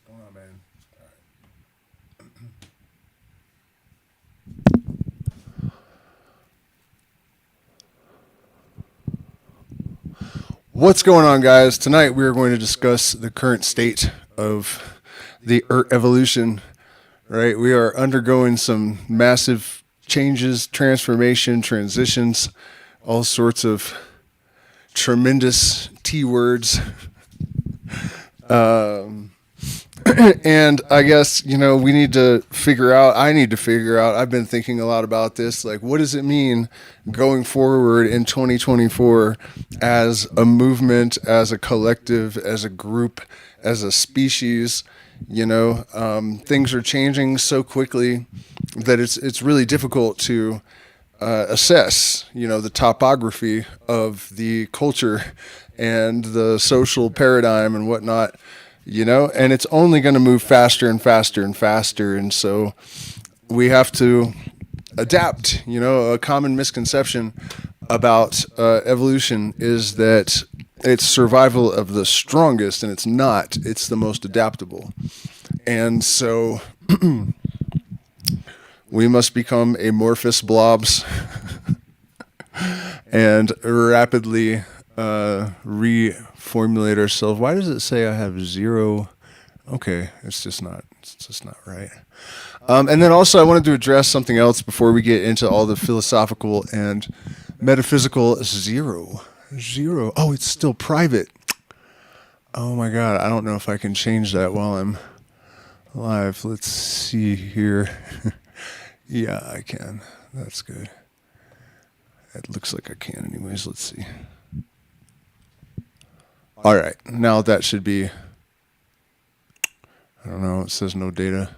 going on, man? What's going on, guys? Tonight we are going to discuss the current state of the Earth evolution. Right, we are undergoing some massive changes, transformation, transitions, all sorts of tremendous T words. Um, and I guess, we need to figure out, I need to figure out, I've been thinking a lot about this, like, what does it mean going forward in 2024 as a movement, as a collective, as a group, as a species? Things are changing so quickly that it's really difficult to assess, the topography of the culture and the social paradigm and whatnot, and it's only going to move faster and faster and faster. And so we have to adapt. A common misconception about evolution is that it's survival of the strongest, and it's not. It's the most adaptable. And so we must become amorphous blobs and rapidly reformulate ourselves. Why does it say I have zero? Okay, it's just not right. And then also I wanted to address something else before we get into all the philosophical and metaphysical. Zero. Oh, it's still private. Oh my God, I don't know if I can change that while I'm live. Let's see here. Yeah, I can. That's good. It looks like I can anyways. Let's see. All right, now that should be, I don't know, it says no data.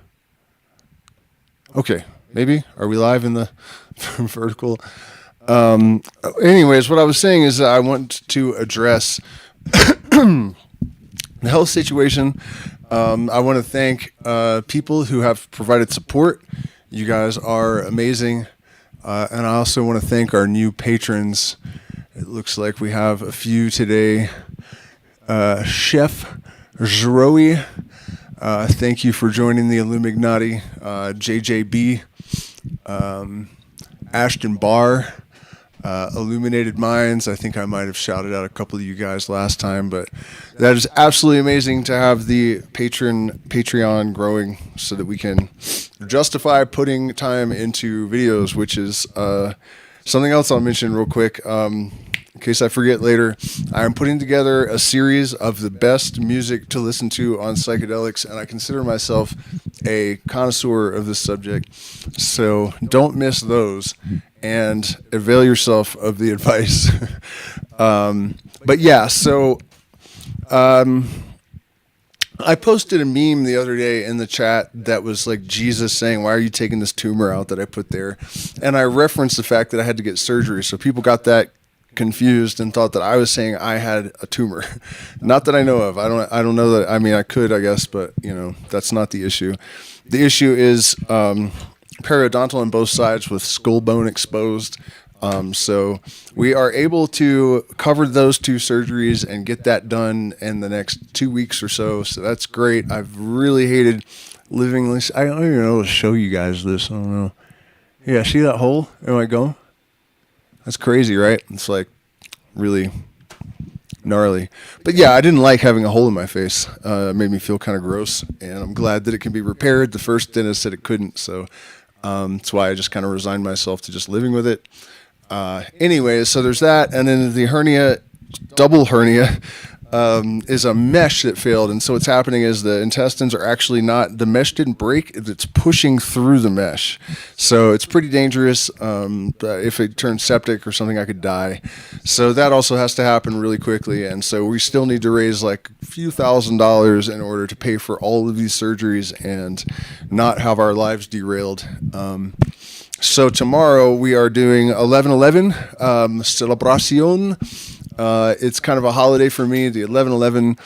Okay, maybe. Are we live in the vertical? Anyways, what I was saying is that I want to address the health situation. I want to thank people who have provided support. You guys are amazing. And I also want to thank our new patrons. It looks like we have a few today. Chef Zroi, thank you for joining the Illuminati. JJB, Ashton Barr, Illuminated Minds. I think I might have shouted out a couple of you guys last time, but that is absolutely amazing to have the Patreon growing so that we can justify putting time into videos, which is something else I'll mention real quick. In case I forget later, I'm putting together a series of the best music to listen to on psychedelics, and I consider myself a connoisseur of this subject. So don't miss those and avail yourself of the advice. But yeah, so I posted a meme the other day in the chat that was like Jesus saying, "Why are you taking this tumor out?" that I put there. And I referenced the fact that I had to get surgery. So people got that confused and thought that I was saying I had a tumor. Not that I know of. I don't know that. I mean, I could, I guess, but that's not the issue. The issue is periodontal on both sides with skull bone exposed. So we are able to cover those two surgeries and get that done in the next 2 weeks or so. So that's great. I've really hated living this. I don't even know how to show you guys this. I don't know. Yeah, see that hole? Am I going? That's crazy, right? It's like really gnarly. But yeah, I didn't like having a hole in my face. It made me feel kind of gross, and I'm glad that it can be repaired. The first dentist said it couldn't, so that's why I just kind of resigned myself to just living with it. Anyways, so there's that, and then the hernia, double hernia, is a mesh that failed. And so what's happening is the intestines are actually not, the mesh didn't break, it's pushing through the mesh. So it's pretty dangerous. If it turns septic or something, I could die. So that also has to happen really quickly. And so we still need to raise like a few $1,000s in order to pay for all of these surgeries and not have our lives derailed. So tomorrow we are doing 11/11, celebration. It's kind of a holiday for me. The 11/11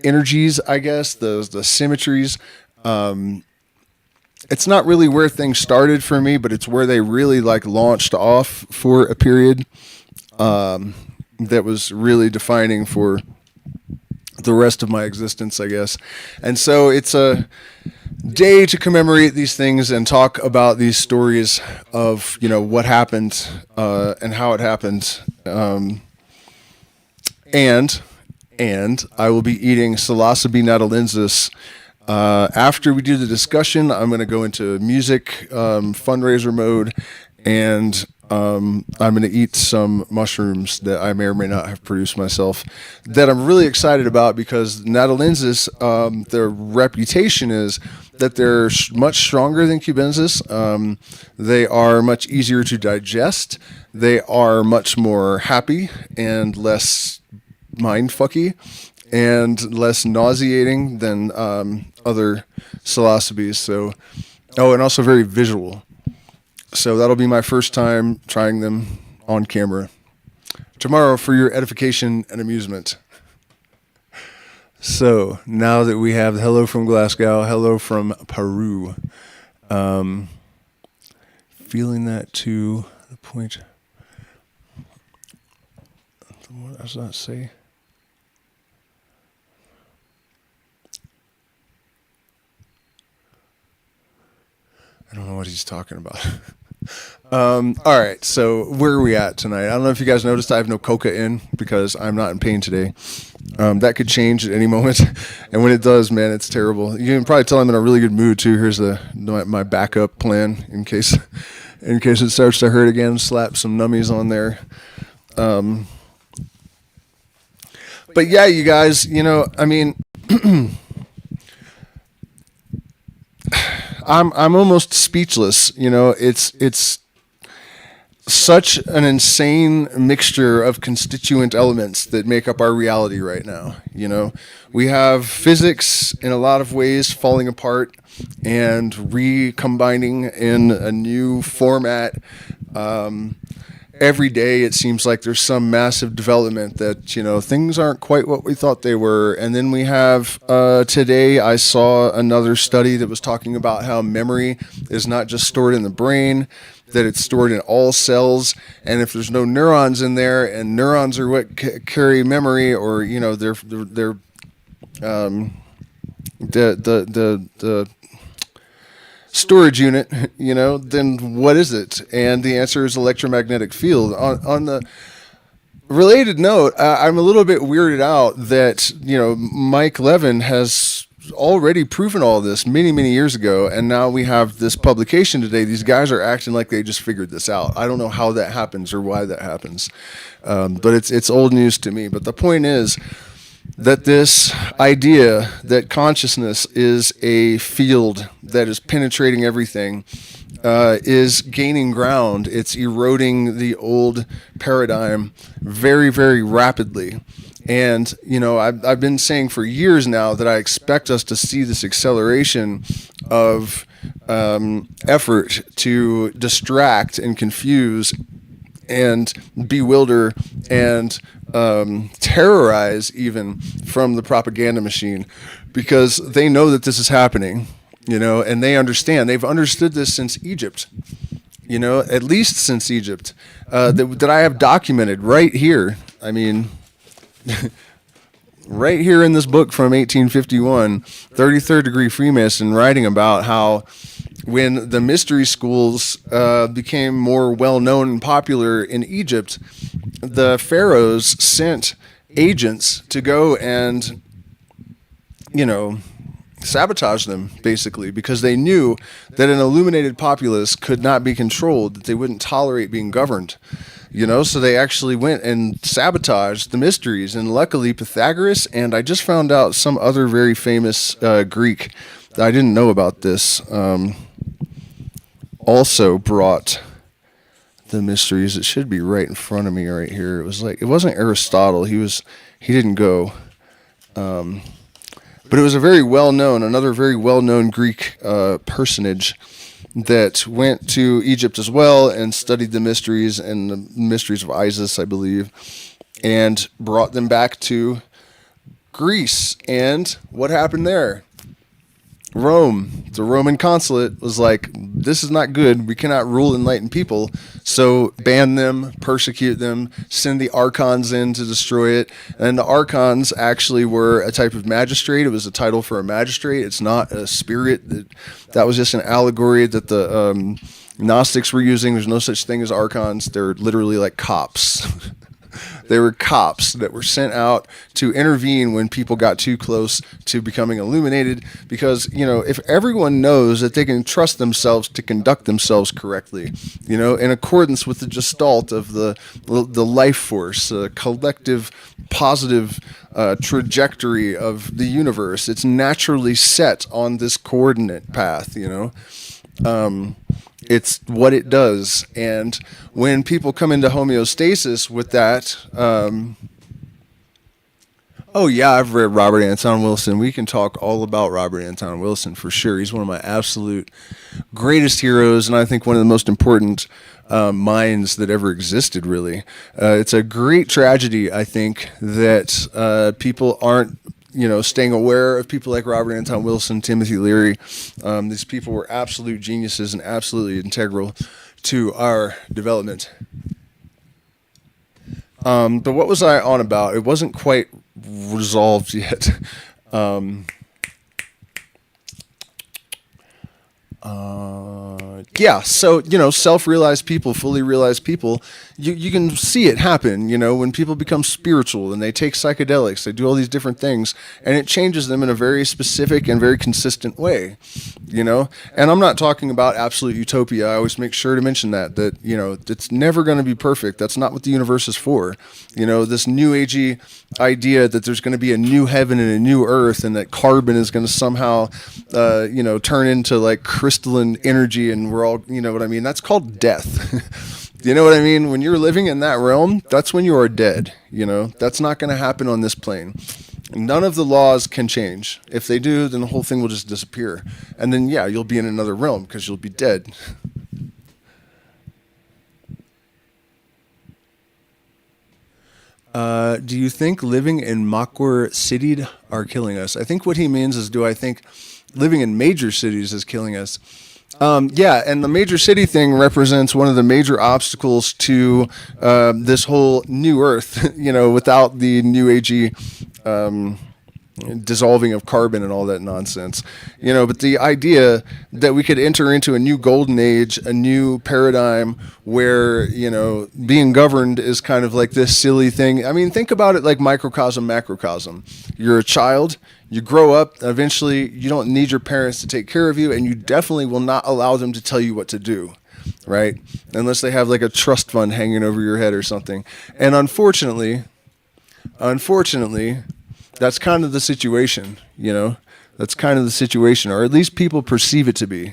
energies, I guess, the symmetries. It's not really where things started for me, but it's where they really like launched off for a period that was really defining for the rest of my existence, I guess. And so it's a day to commemorate these things and talk about these stories of, what happened and how it happened. And I will be eating psilocybe natalensis. After we do the discussion, I'm going to go into music fundraiser mode, and I'm going to eat some mushrooms that I may or may not have produced myself that I'm really excited about, because natalensis, their reputation is that they're much stronger than cubensis. They are much easier to digest. They are much more happy and less mind-fucky and less nauseating than other psilocybes. So, and also very visual. So that'll be my first time trying them on camera. Tomorrow for your edification and amusement. So now that we have hello from Glasgow, hello from Peru, feeling that to the point. What does that say? I don't know what he's talking about. All right, so where are we at tonight? I don't know if you guys noticed I have no coca in because I'm not in pain today. That could change at any moment, and when it does, man, it's terrible. You can probably tell I'm in a really good mood too. Here's my backup plan in case it starts to hurt again. Slap some nummies on there. But yeah, you guys, I mean. I'm almost speechless. It's such an insane mixture of constituent elements that make up our reality right now. We have physics in a lot of ways falling apart and recombining in a new format. Every day it seems like there's some massive development that, things aren't quite what we thought they were. And then we have, today I saw another study that was talking about how memory is not just stored in the brain, that it's stored in all cells. And if there's no neurons in there, and neurons are what carry memory, or, they're the storage unit, then what is it? And the answer is electromagnetic field. On the related note, I'm a little bit weirded out that, Mike Levin has already proven all this many, many years ago, and now we have this publication today. These guys are acting like they just figured this out. I don't know how that happens or why that happens, but it's old news to me. But the point is that this idea that consciousness is a field that is penetrating everything is gaining ground. It's eroding the old paradigm very, very rapidly. And, I've been saying for years now that I expect us to see this acceleration of effort to distract and confuse and bewilder and terrorize even from the propaganda machine, because they know that this is happening, and they understand. They've understood this since Egypt, at least since Egypt, that I have documented right here. I mean, right here in this book from 1851, 33rd degree Freemason, writing about how when the mystery schools became more well-known and popular in Egypt, the pharaohs sent agents to go and, sabotage them, basically, because they knew that an illuminated populace could not be controlled, that they wouldn't tolerate being governed. So they actually went and sabotaged the mysteries. And luckily, Pythagoras, and I just found out some other very famous Greek, I didn't know about this, also brought the mysteries. It should be right in front of me right here. It wasn't Aristotle. He didn't go. But it was another very well-known Greek personage that went to Egypt as well and studied the mysteries and the mysteries of Isis, I believe, and brought them back to Greece. And what happened there? Rome, the Roman consulate, was like, this is not good. We cannot rule enlightened people. So ban them, persecute them, send the archons in to destroy it. And the archons actually were a type of magistrate. It was a title for a magistrate. It's not a spirit. That was just an allegory that the Gnostics were using. There's no such thing as archons. They're literally like cops. They were cops that were sent out to intervene when people got too close to becoming illuminated, because, if everyone knows that they can trust themselves to conduct themselves correctly, in accordance with the gestalt of the life force, collective positive trajectory of the universe, it's naturally set on this coordinate path, It's what it does. And when people come into homeostasis with that, I've read Robert Anton Wilson. We can talk all about Robert Anton Wilson for sure. He's one of my absolute greatest heroes, and I think one of the most important minds that ever existed, really. It's a great tragedy, I think, that people aren't staying aware of people like Robert Anton Wilson, Timothy Leary. These people were absolute geniuses and absolutely integral to our development. But what was I on about? It wasn't quite resolved yet. So, self-realized people, fully realized people, you can see it happen, when people become spiritual and they take psychedelics, they do all these different things, and it changes them in a very specific and very consistent way, and I'm not talking about absolute utopia. I always make sure to mention that it's never going to be perfect. That's not what the universe is for. This new agey idea that there's going to be a new heaven and a new earth, and that carbon is going to somehow, turn into like crystalline energy, and we're all, what I mean? That's called death. You know what I mean? When you're living in that realm, that's when you are dead. That's not going to happen on this plane. None of the laws can change. If they do, then the whole thing will just disappear. And then, you'll be in another realm because you'll be dead. Do you think living in Makwar City are killing us? I think what he means is, do I think living in major cities is killing us? And the major city thing represents one of the major obstacles to this whole new earth, without the new agey dissolving of carbon and all that nonsense. But the idea that we could enter into a new golden age, a new paradigm where, being governed is kind of like this silly thing. I mean, think about it like microcosm, macrocosm. You're a child. You grow up, eventually you don't need your parents to take care of you, and you definitely will not allow them to tell you what to do, right? Unless they have like a trust fund hanging over your head or something. And unfortunately, that's kind of the situation, That's kind of the situation, or at least people perceive it to be,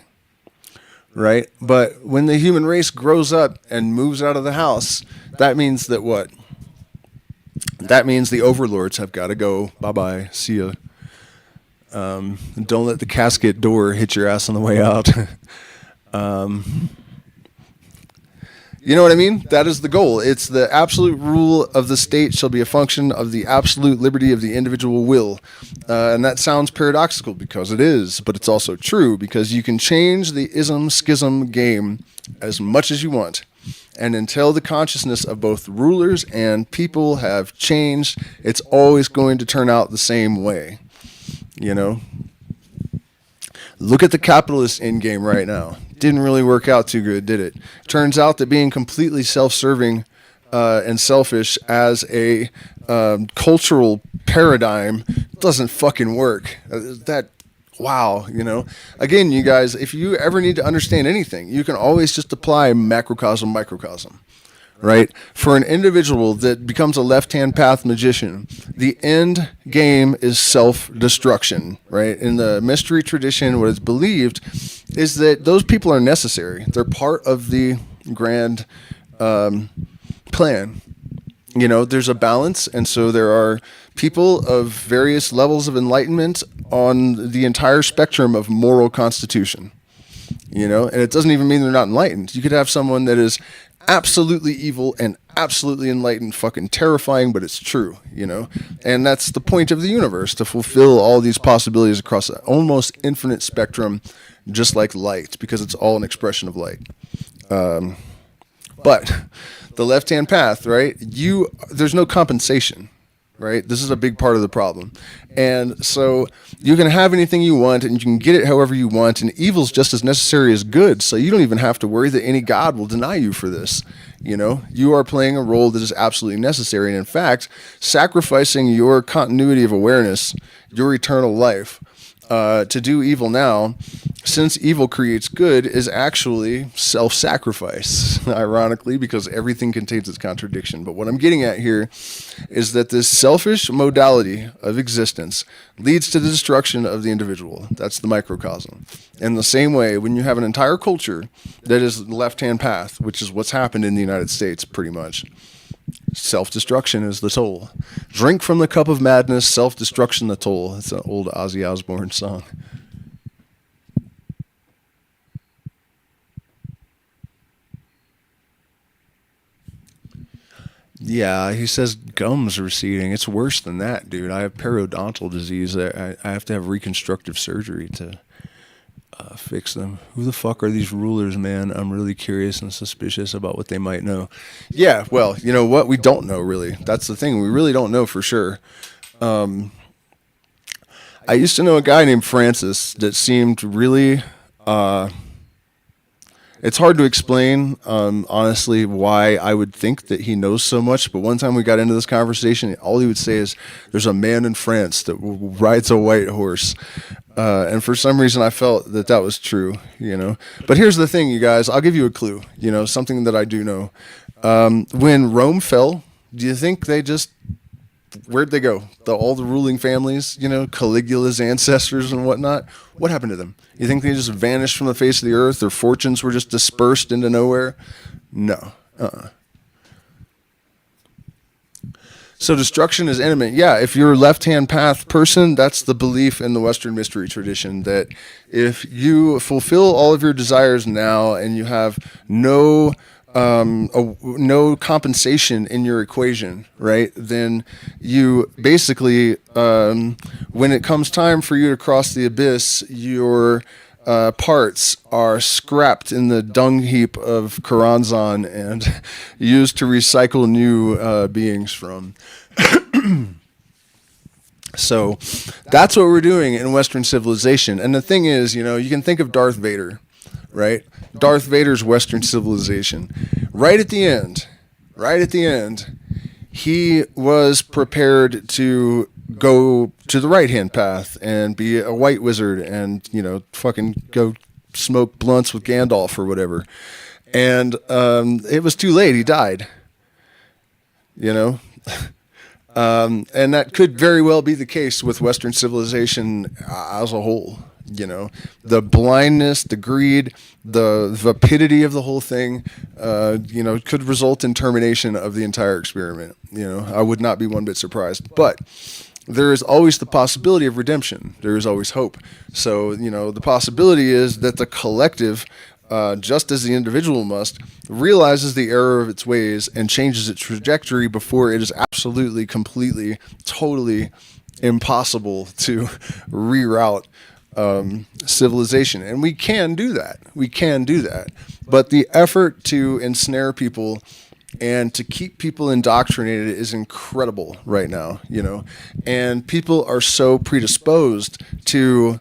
right? But when the human race grows up and moves out of the house, that means that what? That means the overlords have got to go. Bye-bye. See ya. Don't let the casket door hit your ass on the way out. You know what I mean? That is the goal. It's the absolute rule of the state shall be a function of the absolute liberty of the individual will. And that sounds paradoxical because it is, but it's also true because you can change the ism-schism game as much as you want. And until the consciousness of both rulers and people have changed, it's always going to turn out the same way. Look at the capitalist end game right now. Didn't really work out too good, did it? Turns out that being completely self-serving and selfish as a cultural paradigm doesn't fucking work. Wow. Again, you guys, if you ever need to understand anything, you can always just apply macrocosm, microcosm. Right? For an individual that becomes a left-hand path magician, the end game is self-destruction, right? In the mystery tradition, what is believed is that those people are necessary. They're part of the grand plan. There's a balance, and so there are people of various levels of enlightenment on the entire spectrum of moral constitution. And it doesn't even mean they're not enlightened. You could have someone that is absolutely evil and absolutely enlightened, fucking terrifying, but it's true, you know? And that's the point of the universe, to fulfill all these possibilities across an almost infinite spectrum, just like light, because it's all an expression of light. But the left-hand path, right? There's no compensation, right? This is a big part of the problem. And so you can have anything you want and you can get it however you want, and evil's just as necessary as good. So you don't even have to worry that any God will deny you for this. You know, you are playing a role that is absolutely necessary. And in fact, sacrificing your continuity of awareness, your eternal life, to do evil now, since evil creates good, is actually self-sacrifice, ironically, because everything contains its contradiction. But what I'm getting at here is that this selfish modality of existence leads to the destruction of the individual. That's the microcosm. In the same way, when you have an entire culture that is the left-hand path, which is what's happened in the United States pretty much, self-destruction is the toll. Drink from the cup of madness, self-destruction the toll. It's an old Ozzy Osbourne song. Yeah, he says gums receding. It's worse than that, dude. I have periodontal disease. I have to have reconstructive surgery to fix them. Who the fuck are these rulers, man? I'm really curious and suspicious about what they might know. Yeah, well, you know what? We don't know, really. That's the thing. We really don't know for sure. I used to know a guy named Francis that seemed really... it's hard to explain, honestly, why I would think that he knows so much. But one time we got into this conversation, all he would say is, there's a man in France that rides a white horse. And for some reason, I felt that that was true, you know. But here's the thing, you guys. I'll give you a clue, you know, something that I do know. When Rome fell, do you think they just... Where'd they go? All the ruling families, you know, Caligula's ancestors and whatnot. What happened to them? You think they just vanished from the face of the earth? Their fortunes were just dispersed into nowhere? No. So destruction is imminent. Yeah, if you're a left-hand path person, that's the belief in the Western mystery tradition, that if you fulfill all of your desires now and you have no compensation in your equation, right? Then you basically, when it comes time for you to cross the abyss, your parts are scrapped in the dung heap of Karanzan and used to recycle new beings from. So that's what we're doing in Western civilization. And the thing is, you know, you can think of Darth Vader, right? Darth Vader's Western civilization. Right at the end, he was prepared to go to the right-hand path and be a white wizard and, you know, fucking go smoke blunts with Gandalf or whatever. And it was too late. He died, you know. And that could very well be the case with Western civilization as a whole. You know, the blindness, the greed, the vapidity of the whole thing, you know, could result in termination of the entire experiment. You know, I would not be one bit surprised. But there is always the possibility of redemption. There is always hope. So, you know, the possibility is that the collective, just as the individual must, realizes the error of its ways and changes its trajectory before it is absolutely, completely, totally impossible to reroute civilization. And we can do that. But the effort to ensnare people and to keep people indoctrinated is incredible right now, you know. And people are so predisposed to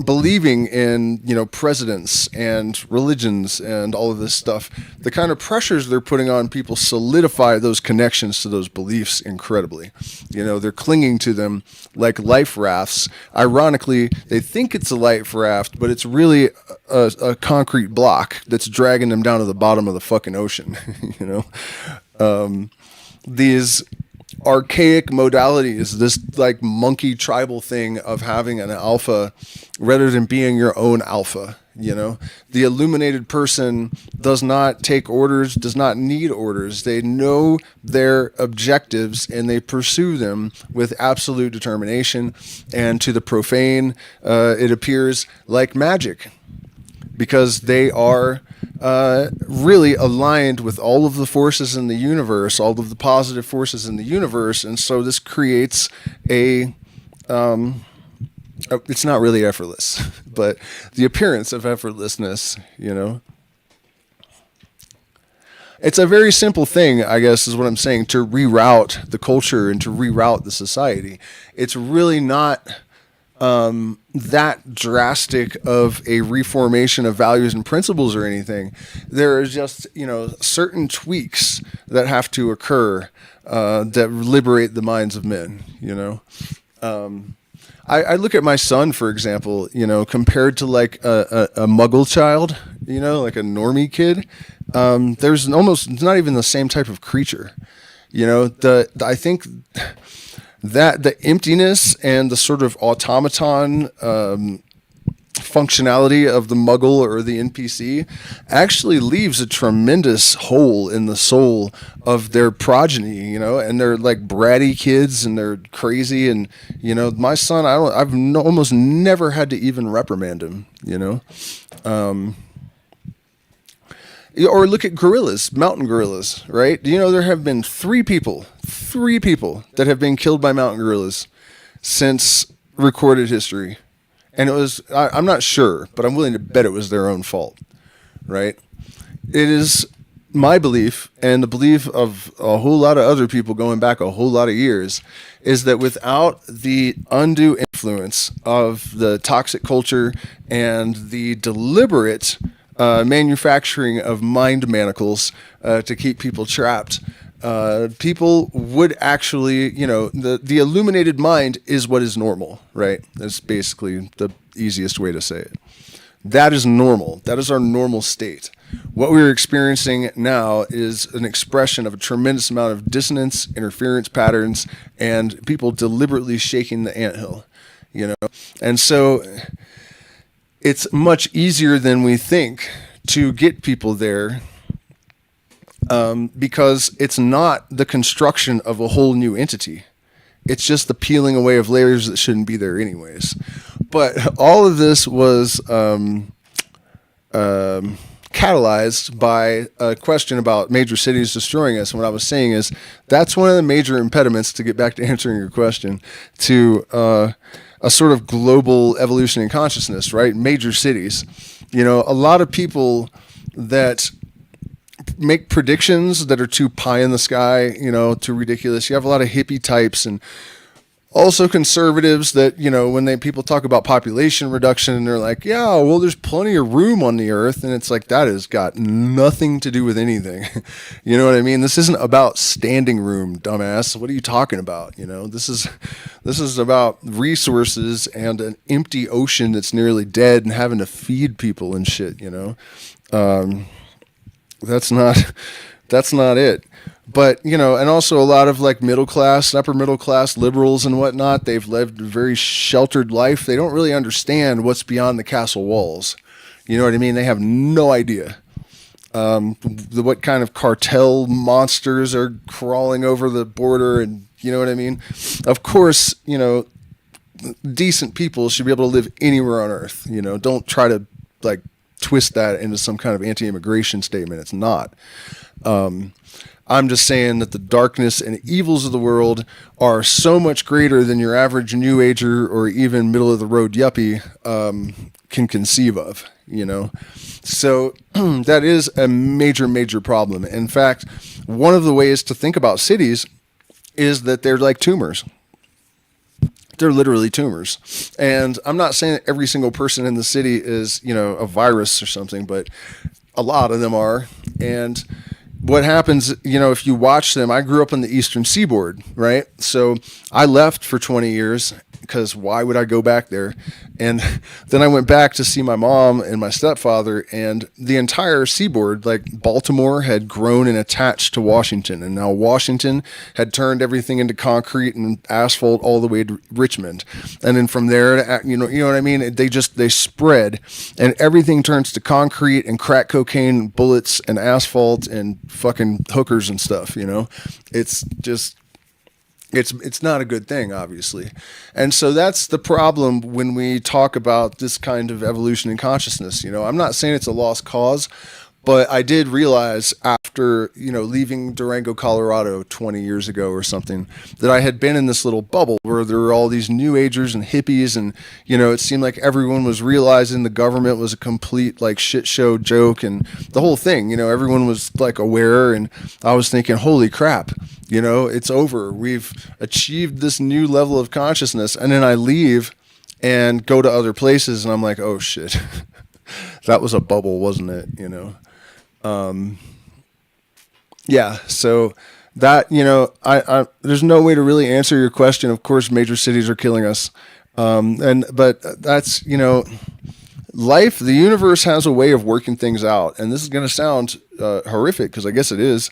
believing in, you know, presidents and religions and all of this stuff. The kind of pressures they're putting on people solidify those connections to those beliefs incredibly. You know, they're clinging to them like life rafts. Ironically, they think it's a life raft, but it's really a concrete block that's dragging them down to the bottom of the fucking ocean. You know, these archaic modalities, this like monkey tribal thing of having an alpha rather than being your own alpha. You know, the illuminated person does not take orders, does not need orders. They know their objectives and they pursue them with absolute determination. And to the profane, it appears like magic, because they are really aligned with all of the forces in the universe, all of the positive forces in the universe. And so this creates it's not really effortless, but the appearance of effortlessness, you know. It's a very simple thing, I guess, is what I'm saying, to reroute the culture and to reroute the society. It's really not that drastic of a reformation of values and principles or anything. There is just, you know, certain tweaks that have to occur that liberate the minds of men, you know. I look at my son, for example, you know, compared to like a muggle child, you know, like a normie kid. There's almost not even the same type of creature, you know. I think that the emptiness and the sort of automaton functionality of the muggle or the NPC actually leaves a tremendous hole in the soul of their progeny, you know, and they're like bratty kids and they're crazy. And, you know, my son, almost never had to even reprimand him, you know. Or look at gorillas, mountain gorillas, right? Do you know there have been three people that have been killed by mountain gorillas since recorded history? And it was, I'm not sure, but I'm willing to bet it was their own fault, right? It is my belief, and the belief of a whole lot of other people going back a whole lot of years, is that without the undue influence of the toxic culture and the deliberate manufacturing of mind manacles to keep people trapped, people would actually, you know, the illuminated mind is what is normal, right? That's basically the easiest way to say it. That is normal. That is our normal state. What we're experiencing now is an expression of a tremendous amount of dissonance, interference patterns, and people deliberately shaking the anthill, you know? And so it's much easier than we think to get people there, because it's not the construction of a whole new entity. It's just the peeling away of layers that shouldn't be there anyways. But all of this was catalyzed by a question about major cities destroying us. And what I was saying is that's one of the major impediments, to get back to answering your question, to a sort of global evolution in consciousness, right? Major cities. You know, a lot of people that make predictions that are too pie in the sky, you know, too ridiculous. You have a lot of hippie types and also conservatives that, you know, when people talk about population reduction, and they're like, yeah, well, there's plenty of room on the earth. And it's like, that has got nothing to do with anything. You know what I mean? This isn't about standing room, dumbass. What are you talking about? You know, this is about resources and an empty ocean that's nearly dead and having to feed people and shit, you know? That's not it. But, you know, and also a lot of like middle class, upper middle class liberals and whatnot, they've lived a very sheltered life. They don't really understand what's beyond the castle walls. You know what I mean? They have no idea what kind of cartel monsters are crawling over the border, and you know what I mean? Of course, you know, decent people should be able to live anywhere on earth. You know, don't try to like twist that into some kind of anti-immigration statement. It's not. I'm just saying that the darkness and evils of the world are so much greater than your average New Ager or even middle of the road yuppie can conceive of, you know? So that is a major, major problem. In fact, one of the ways to think about cities is that they're like tumors. They're literally tumors. And I'm not saying that every single person in the city is, you know, a virus or something, but a lot of them are. And what happens, you know, if you watch them, I grew up on the Eastern Seaboard, right? So I left for 20 years because why would I go back there? And then I went back to see my mom and my stepfather, and the entire seaboard, like Baltimore, had grown and attached to Washington. And now Washington had turned everything into concrete and asphalt all the way to Richmond. And then from there, you know what I mean? They spread, and everything turns to concrete and crack cocaine, bullets and asphalt and fucking hookers and stuff, you know? It's just... It's not a good thing, obviously. And so that's the problem when we talk about this kind of evolution in consciousness. You know, I'm not saying it's a lost cause, But I did realize after, leaving Durango, Colorado 20 years ago or something, that I had been in this little bubble where there were all these new agers and hippies. And, it seemed like everyone was realizing the government was a complete like shit show joke and the whole thing, everyone was like aware. And I was thinking, holy crap, it's over. We've achieved this new level of consciousness. And then I leave and go to other places and I'm like, oh shit, that was a bubble, wasn't it? Yeah, so that, I there's no way to really answer your question. Of course, major cities are killing us. But that's, life, the universe has a way of working things out. And this is going to sound horrific because I guess it is.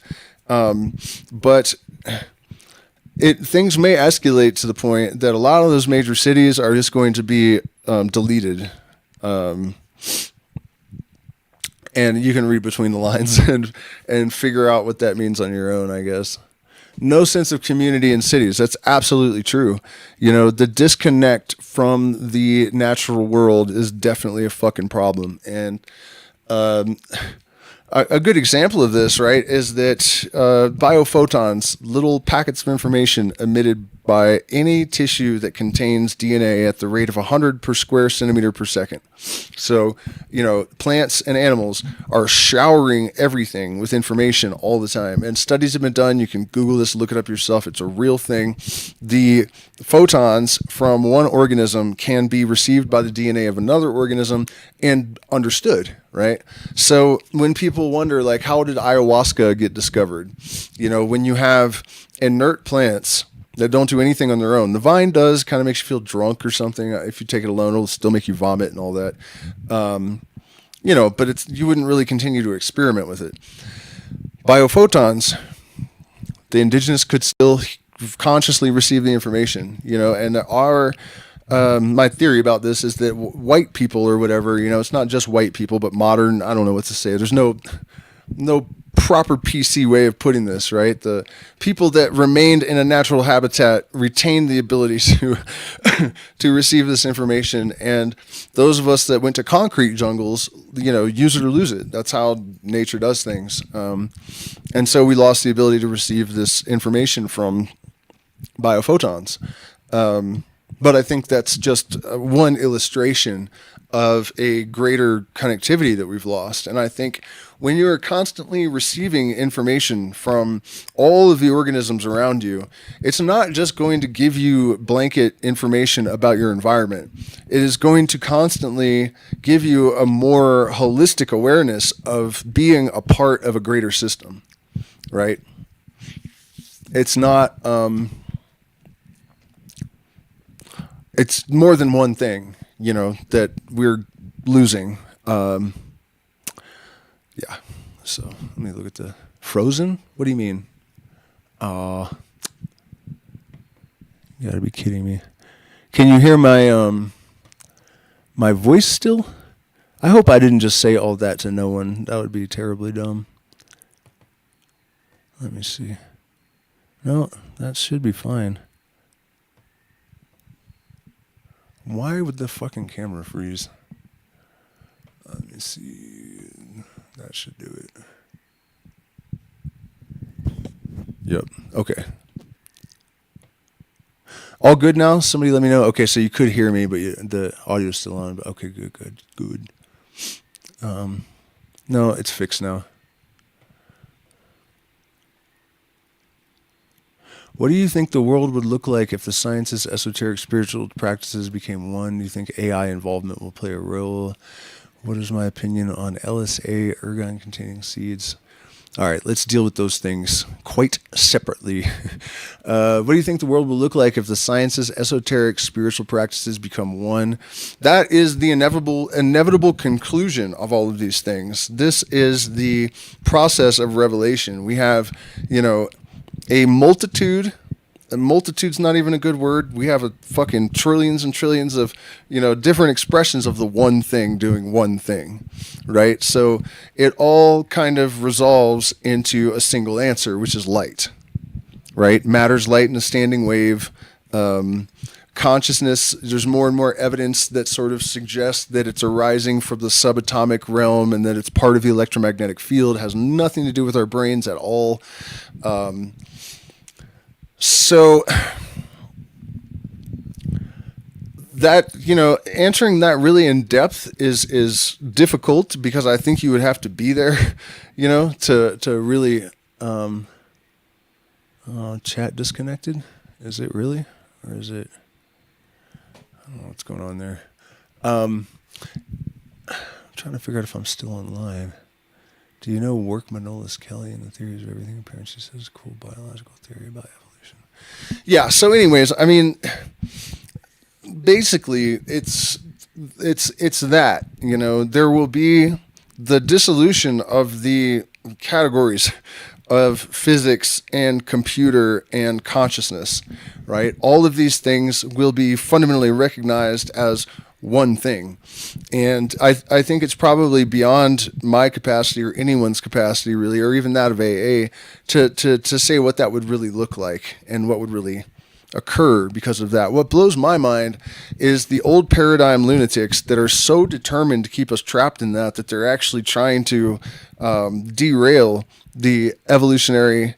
But things may escalate to the point that a lot of those major cities are just going to be deleted. And you can read between the lines and figure out what that means on your own, I guess. No sense of community in cities. That's absolutely true. The disconnect from the natural world is definitely a fucking problem. And a good example of this, right, is that biophotons, little packets of information emitted by any tissue that contains DNA at the rate of 100 per square centimeter per second. So, plants and animals are showering everything with information all the time. And studies have been done. You can Google this, look it up yourself. It's a real thing. The photons from one organism can be received by the DNA of another organism and understood, right? So when people wonder, like, how did ayahuasca get discovered? When you have inert plants that don't do anything on their own. The vine does, kind of makes you feel drunk or something. If you take it alone, it'll still make you vomit and all that. But you wouldn't really continue to experiment with it. Biophotons, the indigenous could still consciously receive the information, and my theory about this is that white people or whatever, it's not just white people, but modern, I don't know what to say. There's no proper PC way of putting this, right? The people that remained in a natural habitat retained the ability to to receive this information, and those of us that went to concrete jungles, use it or lose it. That's how nature does things. And so we lost the ability to receive this information from biophotons. But I think that's just one illustration of a greater connectivity that we've lost. And I think when you are constantly receiving information from all of the organisms around you, it's not just going to give you blanket information about your environment. It is going to constantly give you a more holistic awareness of being a part of a greater system, right? It's not, it's more than one thing, that we're losing. Yeah. So let me look at the Frozen. What do you mean? You gotta be kidding me. Can you hear my voice still? I hope I didn't just say all that to no one. That would be terribly dumb. Let me see. No, that should be fine. Why would the fucking camera freeze? Let me see. That should do it. Yep. Okay. All good now? Somebody let me know. Okay, so you could hear me, but the audio's still on. But okay, good. No, it's fixed now. What do you think the world would look like if the sciences, esoteric, spiritual practices became one? Do you think AI involvement will play a role? What is my opinion on LSA, ergon-containing seeds? All right, let's deal with those things quite separately. What do you think the world will look like if the sciences, esoteric, spiritual practices become one? That is the inevitable conclusion of all of these things. This is the process of revelation. We have, a multitude. And multitude's not even a good word. We have a fucking trillions and trillions of, different expressions of the one thing doing one thing, right? So it all kind of resolves into a single answer, which is light, right? Matter's light in a standing wave. consciousness, there's more and more evidence that sort of suggests that it's arising from the subatomic realm and that it's part of the electromagnetic field. It has nothing to do with our brains at all. So that, answering that really in depth is difficult, because I think you would have to be there, to really, chat disconnected. Is it really? Or is it, I don't know what's going on there. I'm trying to figure out if I'm still online. Do you know work Manolis Kelly and the theories of everything? Apparently she says cool biological theory about evolution. Yeah. So anyways, I mean, basically it's that, there will be the dissolution of the categories of physics and computer and consciousness, right? All of these things will be fundamentally recognized as one thing. And I think it's probably beyond my capacity or anyone's capacity really, or even that of AA, to say what that would really look like and what would really occur because of that. What blows my mind is the old paradigm lunatics that are so determined to keep us trapped in that they're actually trying to derail the evolutionary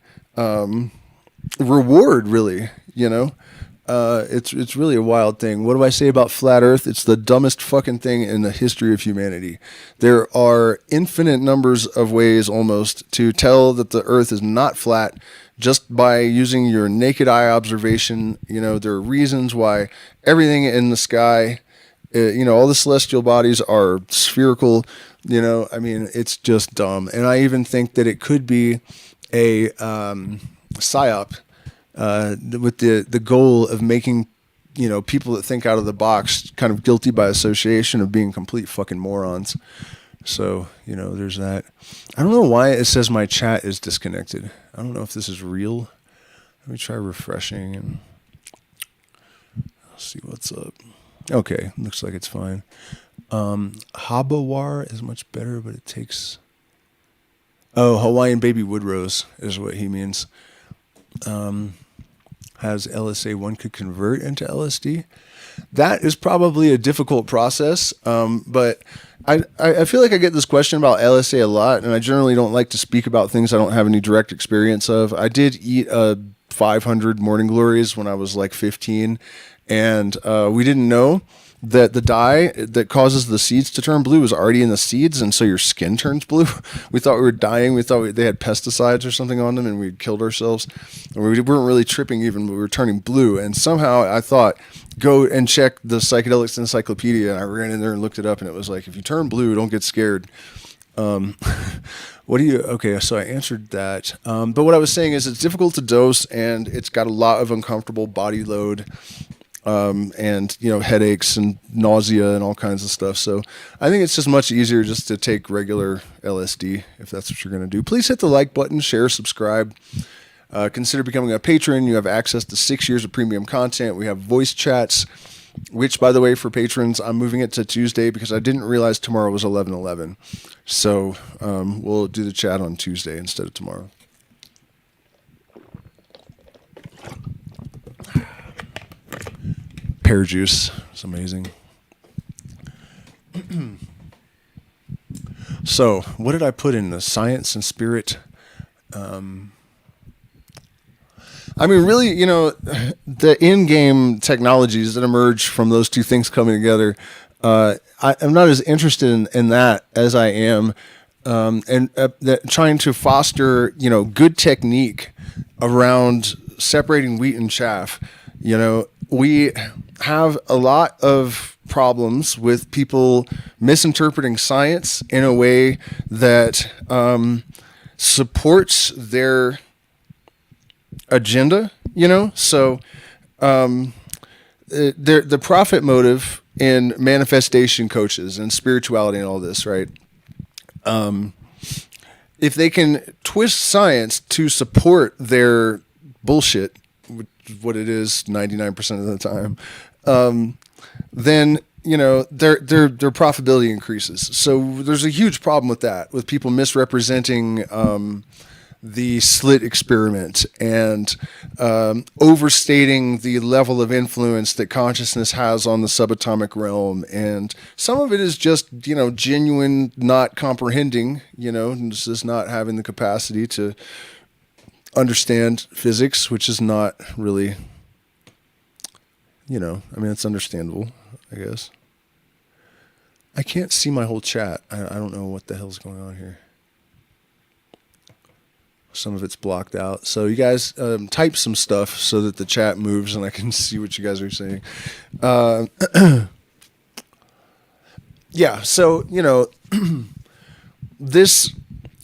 reward, really. It's really a wild thing. What do I say about flat Earth? It's the dumbest fucking thing in the history of humanity. There are infinite numbers of ways almost to tell that the Earth is not flat just by using your naked eye observation. There are reasons why everything in the sky, all the celestial bodies are spherical. It's just dumb. And I even think that it could be a psyop with the goal of making, people that think out of the box kind of guilty by association of being complete fucking morons. So, there's that. I don't know why it says my chat is disconnected. I don't know if this is real. Let me try refreshing and see what's up. Okay, looks like it's fine. Habawar is much better, but it takes... Oh, Hawaiian baby wood rose is what he means. Has LSA one could convert into LSD? That is probably a difficult process, but I feel like I get this question about LSA a lot, and I generally don't like to speak about things I don't have any direct experience of. I did eat 500 morning glories when I was like 15, and we didn't know that the dye that causes the seeds to turn blue is already in the seeds, and so your skin turns blue. We thought we were dying. We thought they had pesticides or something on them, and we'd killed ourselves. And we weren't really tripping even, but we were turning blue. And somehow I thought, go and check the Psychedelics Encyclopedia. And I ran in there and looked it up, and it was like, if you turn blue, don't get scared. Okay, so I answered that. But what I was saying is it's difficult to dose, and it's got a lot of uncomfortable body load. And headaches and nausea and all kinds of stuff. So I think it's just much easier just to take regular LSD if that's what you're going to do. Please hit the like button, share, subscribe. Consider becoming a patron. You have access to 6 years of premium content. We have voice chats, which, by the way, for patrons, I'm moving it to Tuesday because I didn't realize tomorrow was 11/11. So we'll do the chat on Tuesday instead of tomorrow. Pear juice. It's amazing. So, what did I put in the science and spirit? Really, the in-game technologies that emerge from those two things coming together, I'm not as interested in that as I am trying to foster, good technique around separating wheat and chaff. We have a lot of problems with people misinterpreting science in a way that supports their agenda, So the profit motive in manifestation coaches and spirituality and all this, right? If they can twist science to support their bullshit, which is what it is 99% of the time, then their profitability increases. So there's a huge problem with that, with people misrepresenting the slit experiment and overstating the level of influence that consciousness has on the subatomic realm. And some of it is just, genuine not comprehending, this is not having the capacity to understand physics, which is not really, it's understandable, I guess. I can't see my whole chat. I don't know what the hell's going on here. Some of it's blocked out. So you guys type some stuff so that the chat moves and I can see what you guys are saying. Yeah, so, this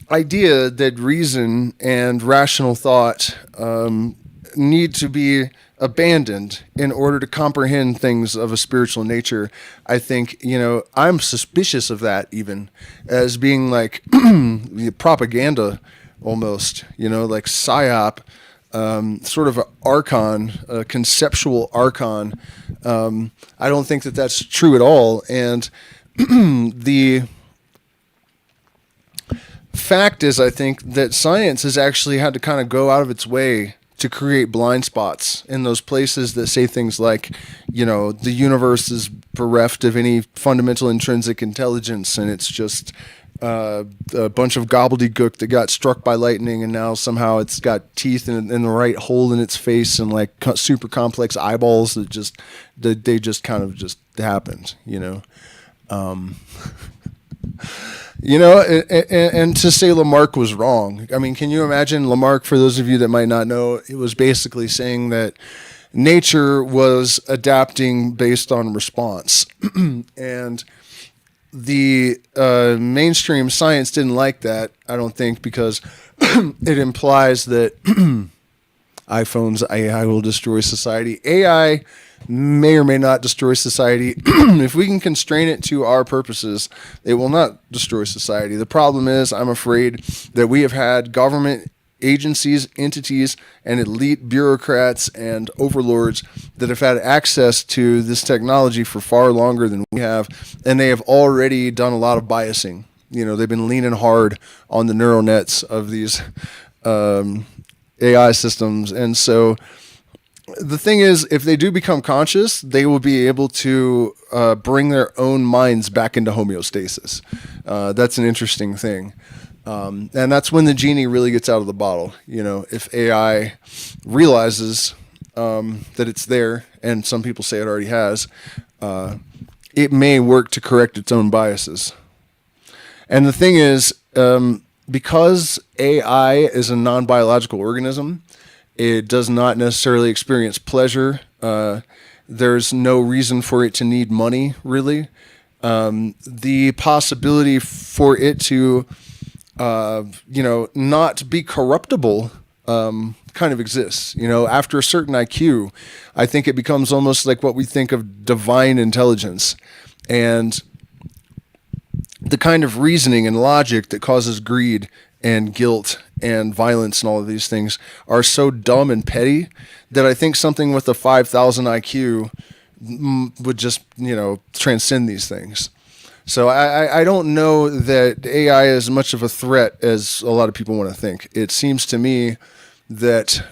idea that reason and rational thought need to be abandoned in order to comprehend things of a spiritual nature, I think, I'm suspicious of that even as being like propaganda almost, like psyop, sort of an archon, a conceptual archon. I don't think that that's true at all. And the fact is, I think that science has actually had to kind of go out of its way to create blind spots in those places that say things like, the universe is bereft of any fundamental intrinsic intelligence, and it's just a bunch of gobbledygook that got struck by lightning, and now somehow it's got teeth in the right hole in its face and like super complex eyeballs that they just kind of just happened, and to say Lamarck was wrong. I mean, can you imagine Lamarck, for those of you that might not know, it was basically saying that nature was adapting based on response. And the mainstream science didn't like that, I don't think, because it implies that iPhones, AI will destroy society. AI may or may not destroy society. If we can constrain it to our purposes, it will not destroy society. The problem is, I'm afraid that we have had government agencies, entities, and elite bureaucrats and overlords that have had access to this technology for far longer than we have, and they have already done a lot of biasing. They've been leaning hard on the neural nets of these AI systems, and so the thing is, if they do become conscious, they will be able to bring their own minds back into homeostasis. That's an interesting thing. And that's when the genie really gets out of the bottle. If AI realizes that it's there, and some people say it already has, it may work to correct its own biases. And the thing is, because AI is a non-biological organism, it does not necessarily experience pleasure. There's no reason for it to need money, really. The possibility for it to, not be corruptible kind of exists. After a certain IQ, I think it becomes almost like what we think of divine intelligence. And the kind of reasoning and logic that causes greed and guilt and violence and all of these things are so dumb and petty that I think something with a 5,000 IQ would just, transcend these things. So I don't know that AI is much of a threat as a lot of people want to think. It seems to me that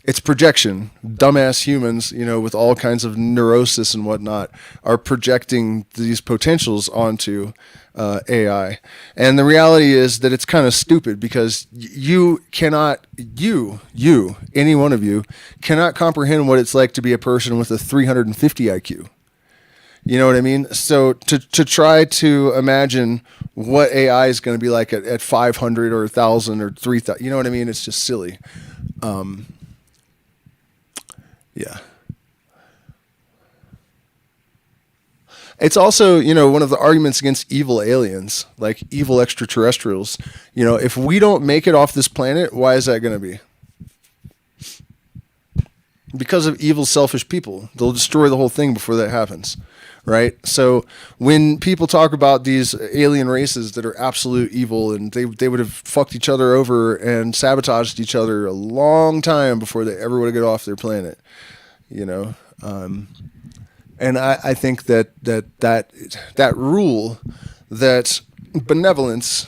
it's projection. Dumbass humans, with all kinds of neurosis and whatnot, are projecting these potentials onto AI. And the reality is that it's kind of stupid because any one of you, cannot comprehend what it's like to be a person with a 350 IQ. You know what I mean? So to try to imagine what AI is going to be like at 500 or 1,000 or 3,000, you know what I mean? It's just silly. Yeah. It's also, one of the arguments against evil aliens, like evil extraterrestrials. If we don't make it off this planet, why is that going to be? Because of evil, selfish people. They'll destroy the whole thing before that happens, right? So when people talk about these alien races that are absolute evil and they would have fucked each other over and sabotaged each other a long time before they ever would have got off their planet, and I think that rule, that benevolence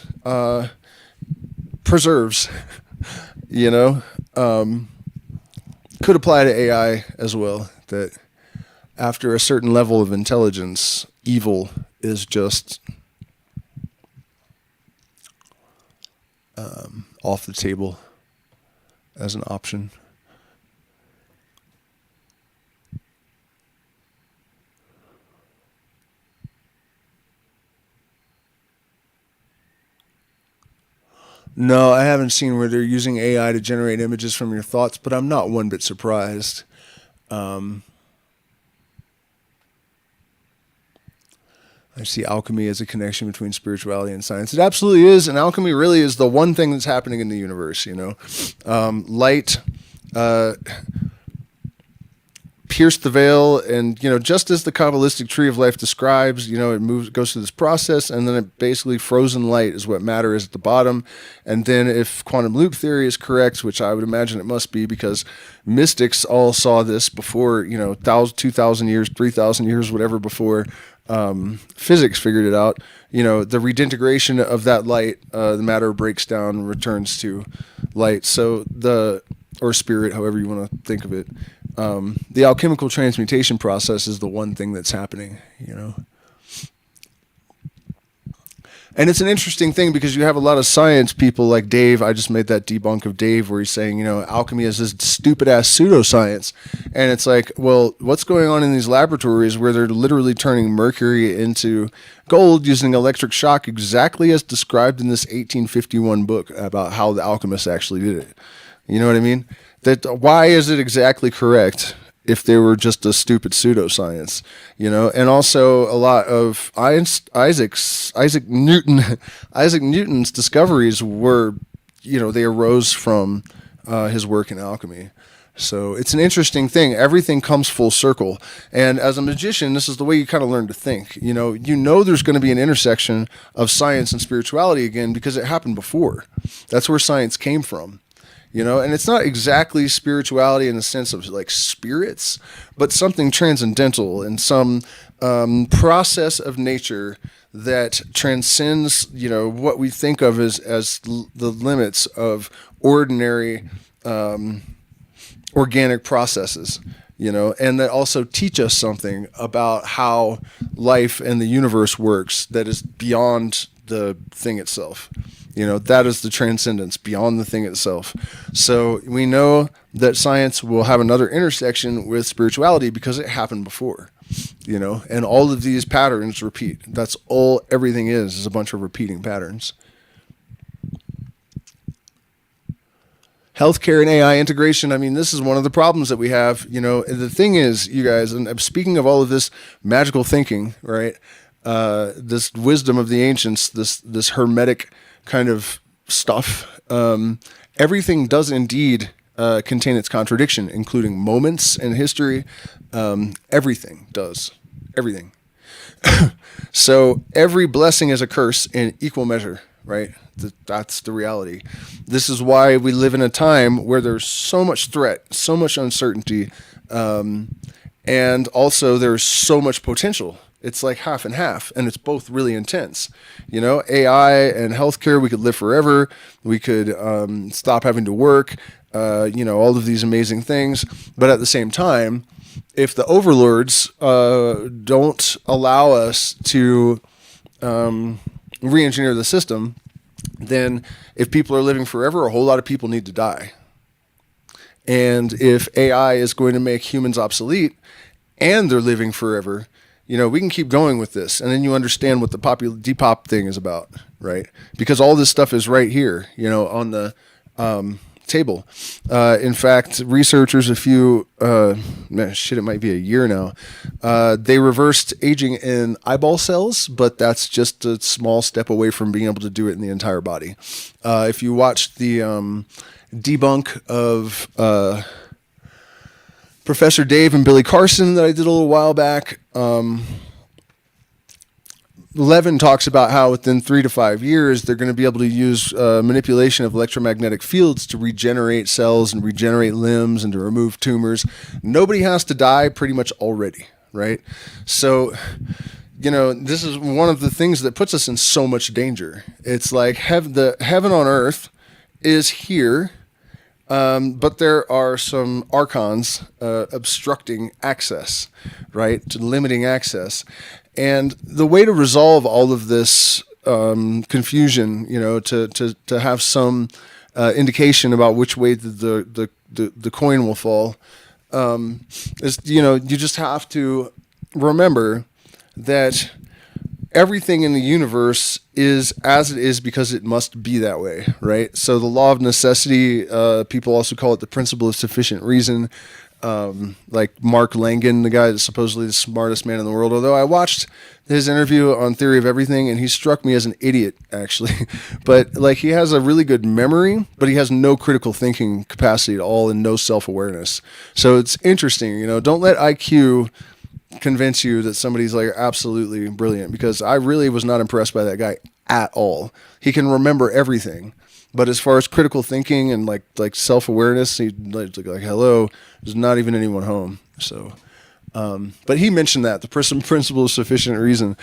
preserves, you know, could apply to AI as well, that after a certain level of intelligence, evil is just off the table as an option. No, I haven't seen where they're using AI to generate images from your thoughts, but I'm not one bit surprised. I see alchemy as a connection between spirituality and science. It absolutely is, and alchemy really is the one thing that's happening in the universe, you know. Light pierced the veil, and, you know, just as the Kabbalistic tree of life describes, you know, it goes through this process, and then it basically frozen light is what matter is at the bottom. And then if quantum loop theory is correct, which I would imagine it must be, because mystics all saw this before, you know, 1,000, 2,000 years, 3,000 years, whatever, before physics figured it out. You know, the redintegration of that light, the matter breaks down, returns to light. So or spirit, however you want to think of it. The alchemical transmutation process is the one thing that's happening, you know. And it's an interesting thing because you have a lot of science people like Dave. I just made that debunk of Dave where he's saying, you know, alchemy is this stupid ass pseudoscience. And it's like, well, what's going on in these laboratories where they're literally turning mercury into gold using electric shock, exactly as described in this 1851 book about how the alchemists actually did it? You know what I mean? Why is it exactly correct if they were just a stupid pseudoscience, you know? And also a lot of Isaac Newton's discoveries were, you know, they arose from his work in alchemy. So it's an interesting thing. Everything comes full circle. And as a magician, this is the way you kind of learn to think. You know there's going to be an intersection of science and spirituality again because it happened before. That's where science came from. You know, and it's not exactly spirituality in the sense of like spirits, but something transcendental and some process of nature that transcends, you know, what we think of as the limits of ordinary organic processes, you know, and that also teach us something about how life and the universe works that is beyond the thing itself. You know, that is the transcendence beyond the thing itself. So we know that science will have another intersection with spirituality because it happened before, you know, and all of these patterns repeat. That's all everything is a bunch of repeating patterns. Healthcare and AI integration. I mean, this is one of the problems that we have. You know, the thing is, you guys, and I'm speaking of all of this magical thinking, right? This wisdom of the ancients, this hermetic kind of stuff. Everything does indeed contain its contradiction, including moments in history. Everything does. Everything. So every blessing is a curse in equal measure, right? That's the reality. This is why we live in a time where there's so much threat, so much uncertainty, and also there's so much potential. It's like half and half, and it's both really intense. You know, AI and healthcare, we could live forever. We could stop having to work, you know, all of these amazing things. But at the same time, if the overlords don't allow us to re-engineer the system, then if people are living forever, a whole lot of people need to die. And if AI is going to make humans obsolete and they're living forever, you know, we can keep going with this. And then you understand what the Depop thing is about, right? Because all this stuff is right here, you know, on the table. In fact, researchers it might be a year now, they reversed aging in eyeball cells, but that's just a small step away from being able to do it in the entire body. If you watch the debunk of Professor Dave and Billy Carson that I did a little while back, Levin talks about how within 3 to 5 years, they're going to be able to use manipulation of electromagnetic fields to regenerate cells and regenerate limbs and to remove tumors. Nobody has to die pretty much already, right? So, you know, this is one of the things that puts us in so much danger. It's like the heaven on earth is here, but there are some archons obstructing access, right? To limiting access. And the way to resolve all of this confusion, to have some indication about which way the coin will fall, is, you just have to remember that everything in the universe is as it is because it must be that way, right? So the law of necessity, people also call it the principle of sufficient reason. Like Mark Langan, the guy that's supposedly the smartest man in the world. Although I watched his interview on Theory of Everything, and he struck me as an idiot, actually. But like, he has a really good memory, but he has no critical thinking capacity at all and no self-awareness. So it's interesting, don't let IQ convince you that somebody's like absolutely brilliant, because I really was not impressed by that guy at all. He can remember everything, but as far as critical thinking and like self-awareness, he like hello, there's not even anyone home. So but he mentioned that the principle of sufficient reason.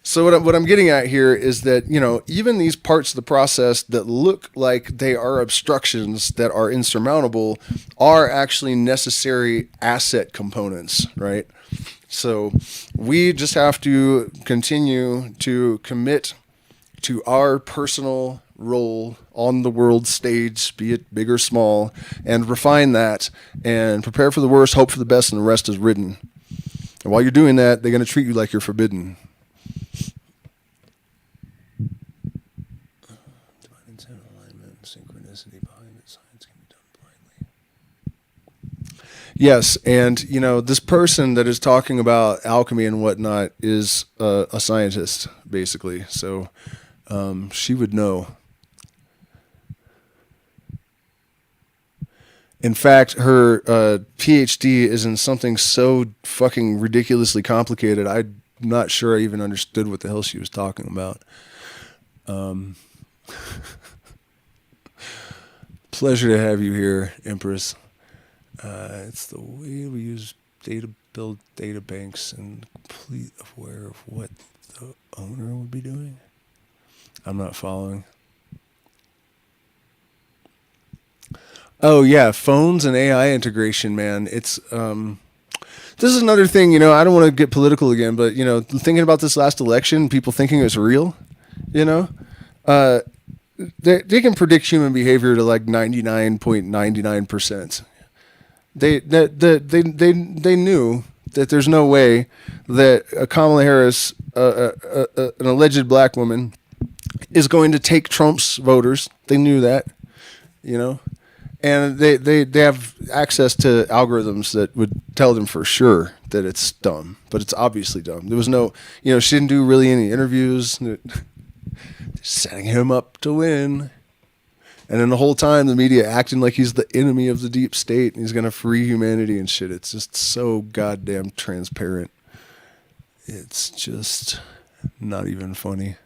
So what I'm getting at here is that, even these parts of the process that look like they are obstructions that are insurmountable are actually necessary asset components, right? So we just have to continue to commit to our personal role on the world stage, be it big or small, and refine that and prepare for the worst, hope for the best, and the rest is written. And while you're doing that, they're going to treat you like you're forbidden. Yes, and this person that is talking about alchemy and whatnot is a scientist, basically. So she would know. In fact, her PhD is in something so fucking ridiculously complicated, I'm not sure I even understood what the hell she was talking about. Pleasure to have you here, Empress. It's the way we use data build data banks and complete aware of what the owner would be doing. I'm not following. Oh yeah, phones and AI integration, man. It's this is another thing, I don't want to get political again, but thinking about this last election, people thinking it's real, they can predict human behavior to like 99.99%. They knew that there's no way that Kamala Harris, an alleged black woman, is going to take Trump's voters. They knew that, and they have access to algorithms that would tell them for sure that it's dumb, but it's obviously dumb. There was no, she didn't do really any interviews, setting him up to win. And then the whole time, the media acting like he's the enemy of the deep state and he's going to free humanity and shit. It's just so goddamn transparent. It's just not even funny.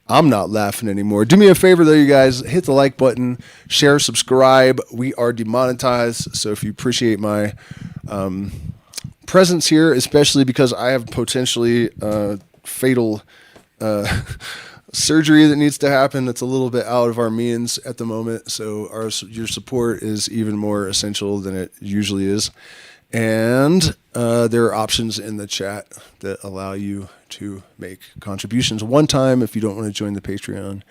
I'm not laughing anymore. Do me a favor, though, you guys. Hit the like button. Share, subscribe. We are demonetized. So if you appreciate my presence here, especially because I have potentially fatal surgery that needs to happen that's a little bit out of our means at the moment, so your support is even more essential than it usually is. And there are options in the chat that allow you to make contributions one time if you don't want to join the Patreon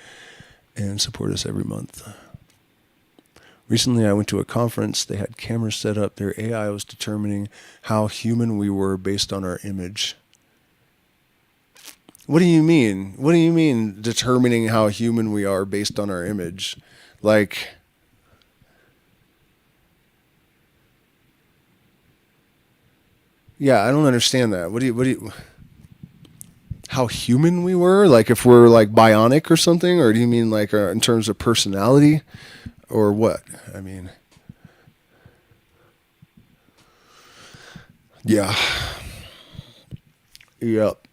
and support us every month. Recently I went to a conference. They had cameras set up. Their AI was determining how human we were based on our image. What do you mean? What do you mean determining how human we are based on our image? Like, yeah, I don't understand that. What do you, how human we were? Like if we're like bionic or something? Or do you mean like in terms of personality or what? I mean, yeah. Yep.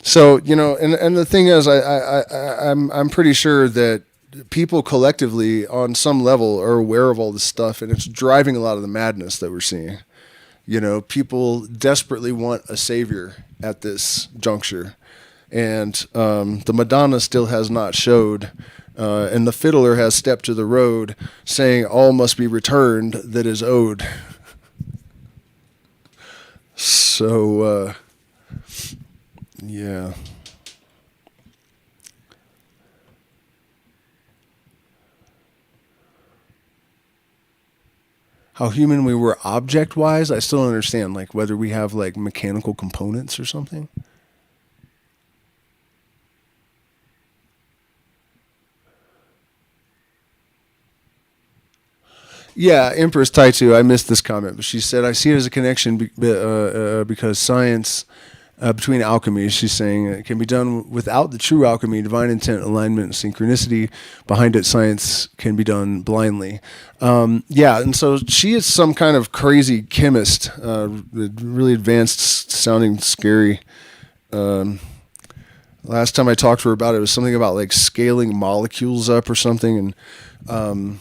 So, and the thing is, I'm pretty sure that people collectively on some level are aware of all this stuff, and it's driving a lot of the madness that we're seeing. People desperately want a savior at this juncture, and the Madonna still has not showed And the fiddler has stepped to the road, saying, "All must be returned that is owed." So, yeah. How human we were object-wise, I still don't understand. Like whether we have like mechanical components or something. Yeah, Empress Taitu, I missed this comment, but she said, I see it as a connection because science, between alchemy, she's saying it can be done without the true alchemy, divine intent, alignment, and synchronicity. Behind it, science can be done blindly. Yeah, and so she is some kind of crazy chemist, really advanced sounding, scary. Last time I talked to her about it, it was something about like scaling molecules up or something, and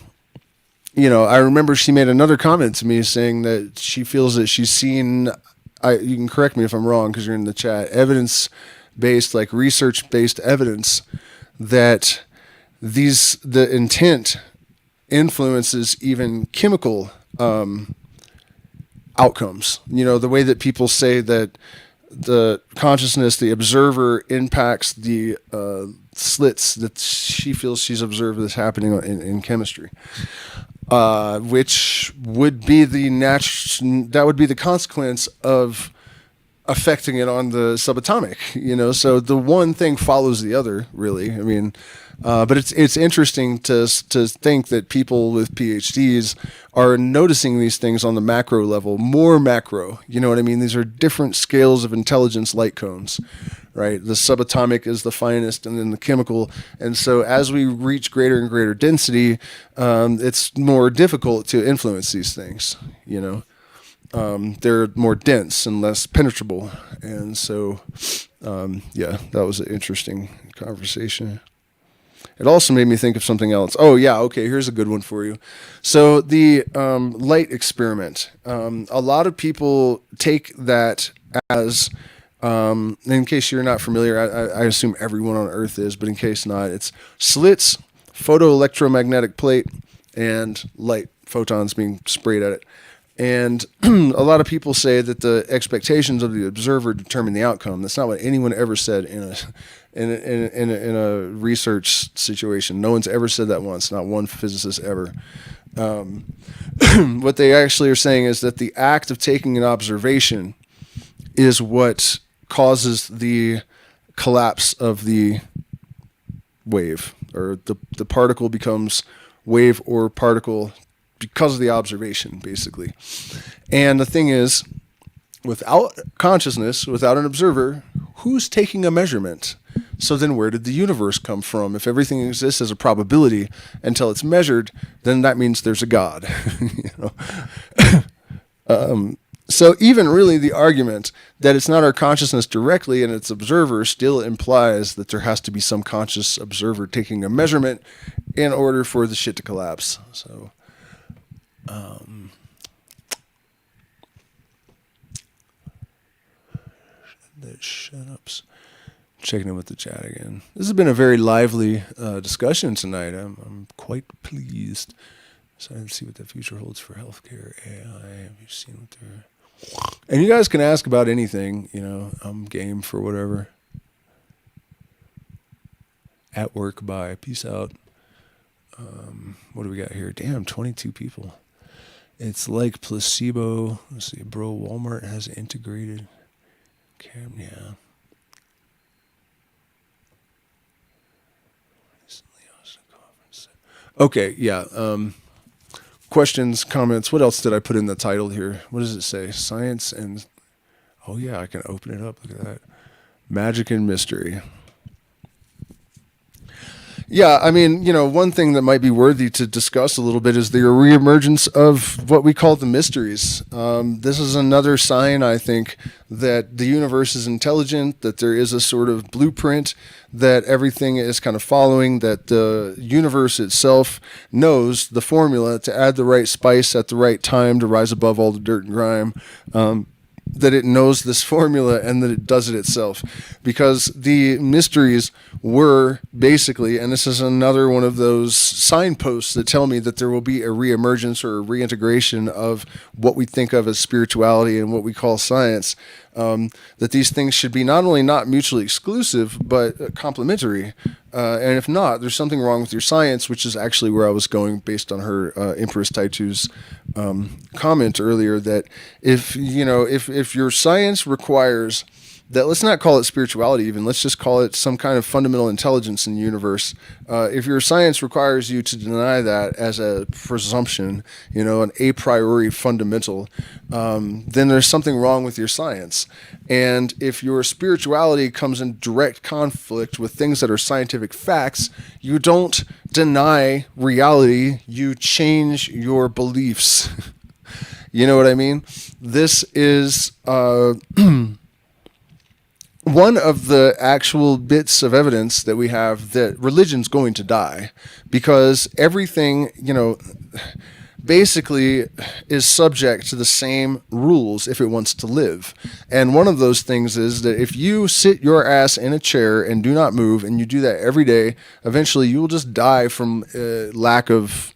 I remember she made another comment to me saying that she feels that she's seen, you can correct me if I'm wrong because you're in the chat, evidence-based, like research-based evidence that the intent influences even chemical outcomes. The way that people say that the consciousness, the observer, impacts the slits that she feels she's observed this happening in chemistry. Which would be that would be the consequence of affecting it on the subatomic, so the one thing follows the other, really. I mean, but it's interesting to think that people with PhDs are noticing these things on the macro level, more macro, you know what I mean? These are different scales of intelligence, light cones, right? The subatomic is the finest, and then the chemical. And so as we reach greater and greater density, it's more difficult to influence these things, they're more dense and less penetrable. And so, yeah, that was an interesting conversation. It also made me think of something else. Oh, yeah, okay, here's a good one for you. So the light experiment. A lot of people take that as, in case you're not familiar, I assume everyone on Earth is, but in case not, it's slits, photoelectromagnetic plate, and light, photons being sprayed at it. And a lot of people say that the expectations of the observer determine the outcome. That's not what anyone ever said in a research situation. No one's ever said that once. Not one physicist ever. What they actually are saying is that the act of taking an observation is what causes the collapse of the wave, or the particle becomes wave or particle because of the observation, basically. And the thing is, without consciousness, without an observer, who's taking a measurement? So then where did the universe come from? If everything exists as a probability until it's measured, then that means there's a God. So even really the argument that it's not our consciousness directly and its observer still implies that there has to be some conscious observer taking a measurement in order for the shit to collapse. So shut-ups. Checking in with the chat again. This has been a very lively discussion tonight. I'm quite pleased. So I didn't see what the future holds for healthcare, AI. Have you seen what they're... And you guys can ask about anything. I'm game for whatever. At work, bye. Peace out. What do we got here? Damn, 22 people. It's like placebo. Let's see, bro. Walmart has integrated cam. Yeah. Okay. Yeah. Questions, comments. What else did I put in the title here? What does it say? Science and... Oh, yeah, I can open it up. Look at that. Magic and mystery. Yeah, I mean, one thing that might be worthy to discuss a little bit is the reemergence of what we call the mysteries. This is another sign, I think, that the universe is intelligent, that there is a sort of blueprint that everything is kind of following, that the universe itself knows the formula to add the right spice at the right time to rise above all the dirt and grime. that it knows this formula and that it does it itself, because the mysteries were basically, and this is another one of those signposts that tell me that there will be a reemergence or a reintegration of what we think of as spirituality and what we call science, that these things should be not only not mutually exclusive, but complementary. And if not, there's something wrong with your science, which is actually where I was going based on her Empress Taitu's comment earlier, that if your science requires that, let's not call it spirituality even, let's just call it some kind of fundamental intelligence in the universe. If your science requires you to deny that as a presumption, an a priori fundamental, then there's something wrong with your science. And if your spirituality comes in direct conflict with things that are scientific facts, you don't deny reality, you change your beliefs. You know what I mean? This is one of the actual bits of evidence that we have that religion's going to die, because everything, basically is subject to the same rules if it wants to live. And one of those things is that if you sit your ass in a chair and do not move, and you do that every day, eventually you will just die from lack of,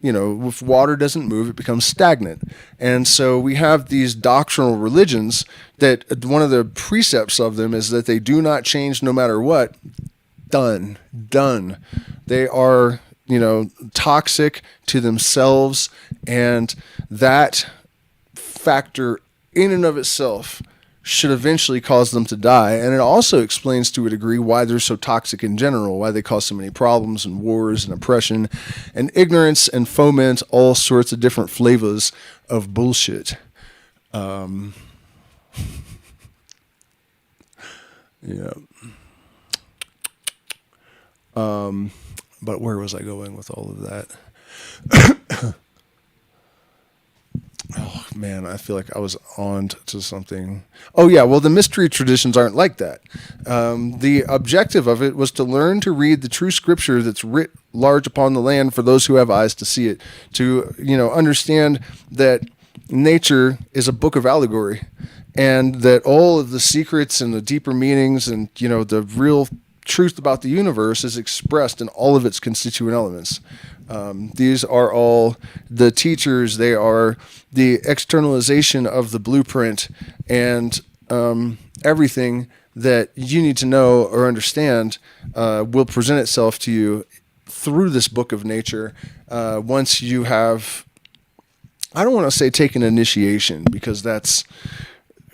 if water doesn't move, it becomes stagnant. And so we have these doctrinal religions that one of the precepts of them is that they do not change no matter what. Done. They are, toxic to themselves, and that factor in and of itself should eventually cause them to die. And it also explains to a degree why they're so toxic in general, why they cause so many problems and wars and oppression and ignorance and foment all sorts of different flavors of bullshit. Yeah. But where was I going with all of that? Oh, man, I feel like I was on to something. Oh, yeah, well, the mystery traditions aren't like that. The objective of it was to learn to read the true scripture that's writ large upon the land for those who have eyes to see it, to, understand that nature is a book of allegory, and that all of the secrets and the deeper meanings and, the real truth about the universe is expressed in all of its constituent elements. These are all the teachers. They are the externalization of the blueprint, and everything that you need to know or understand will present itself to you through this book of nature once you have, I don't want to say take an initiation, because that's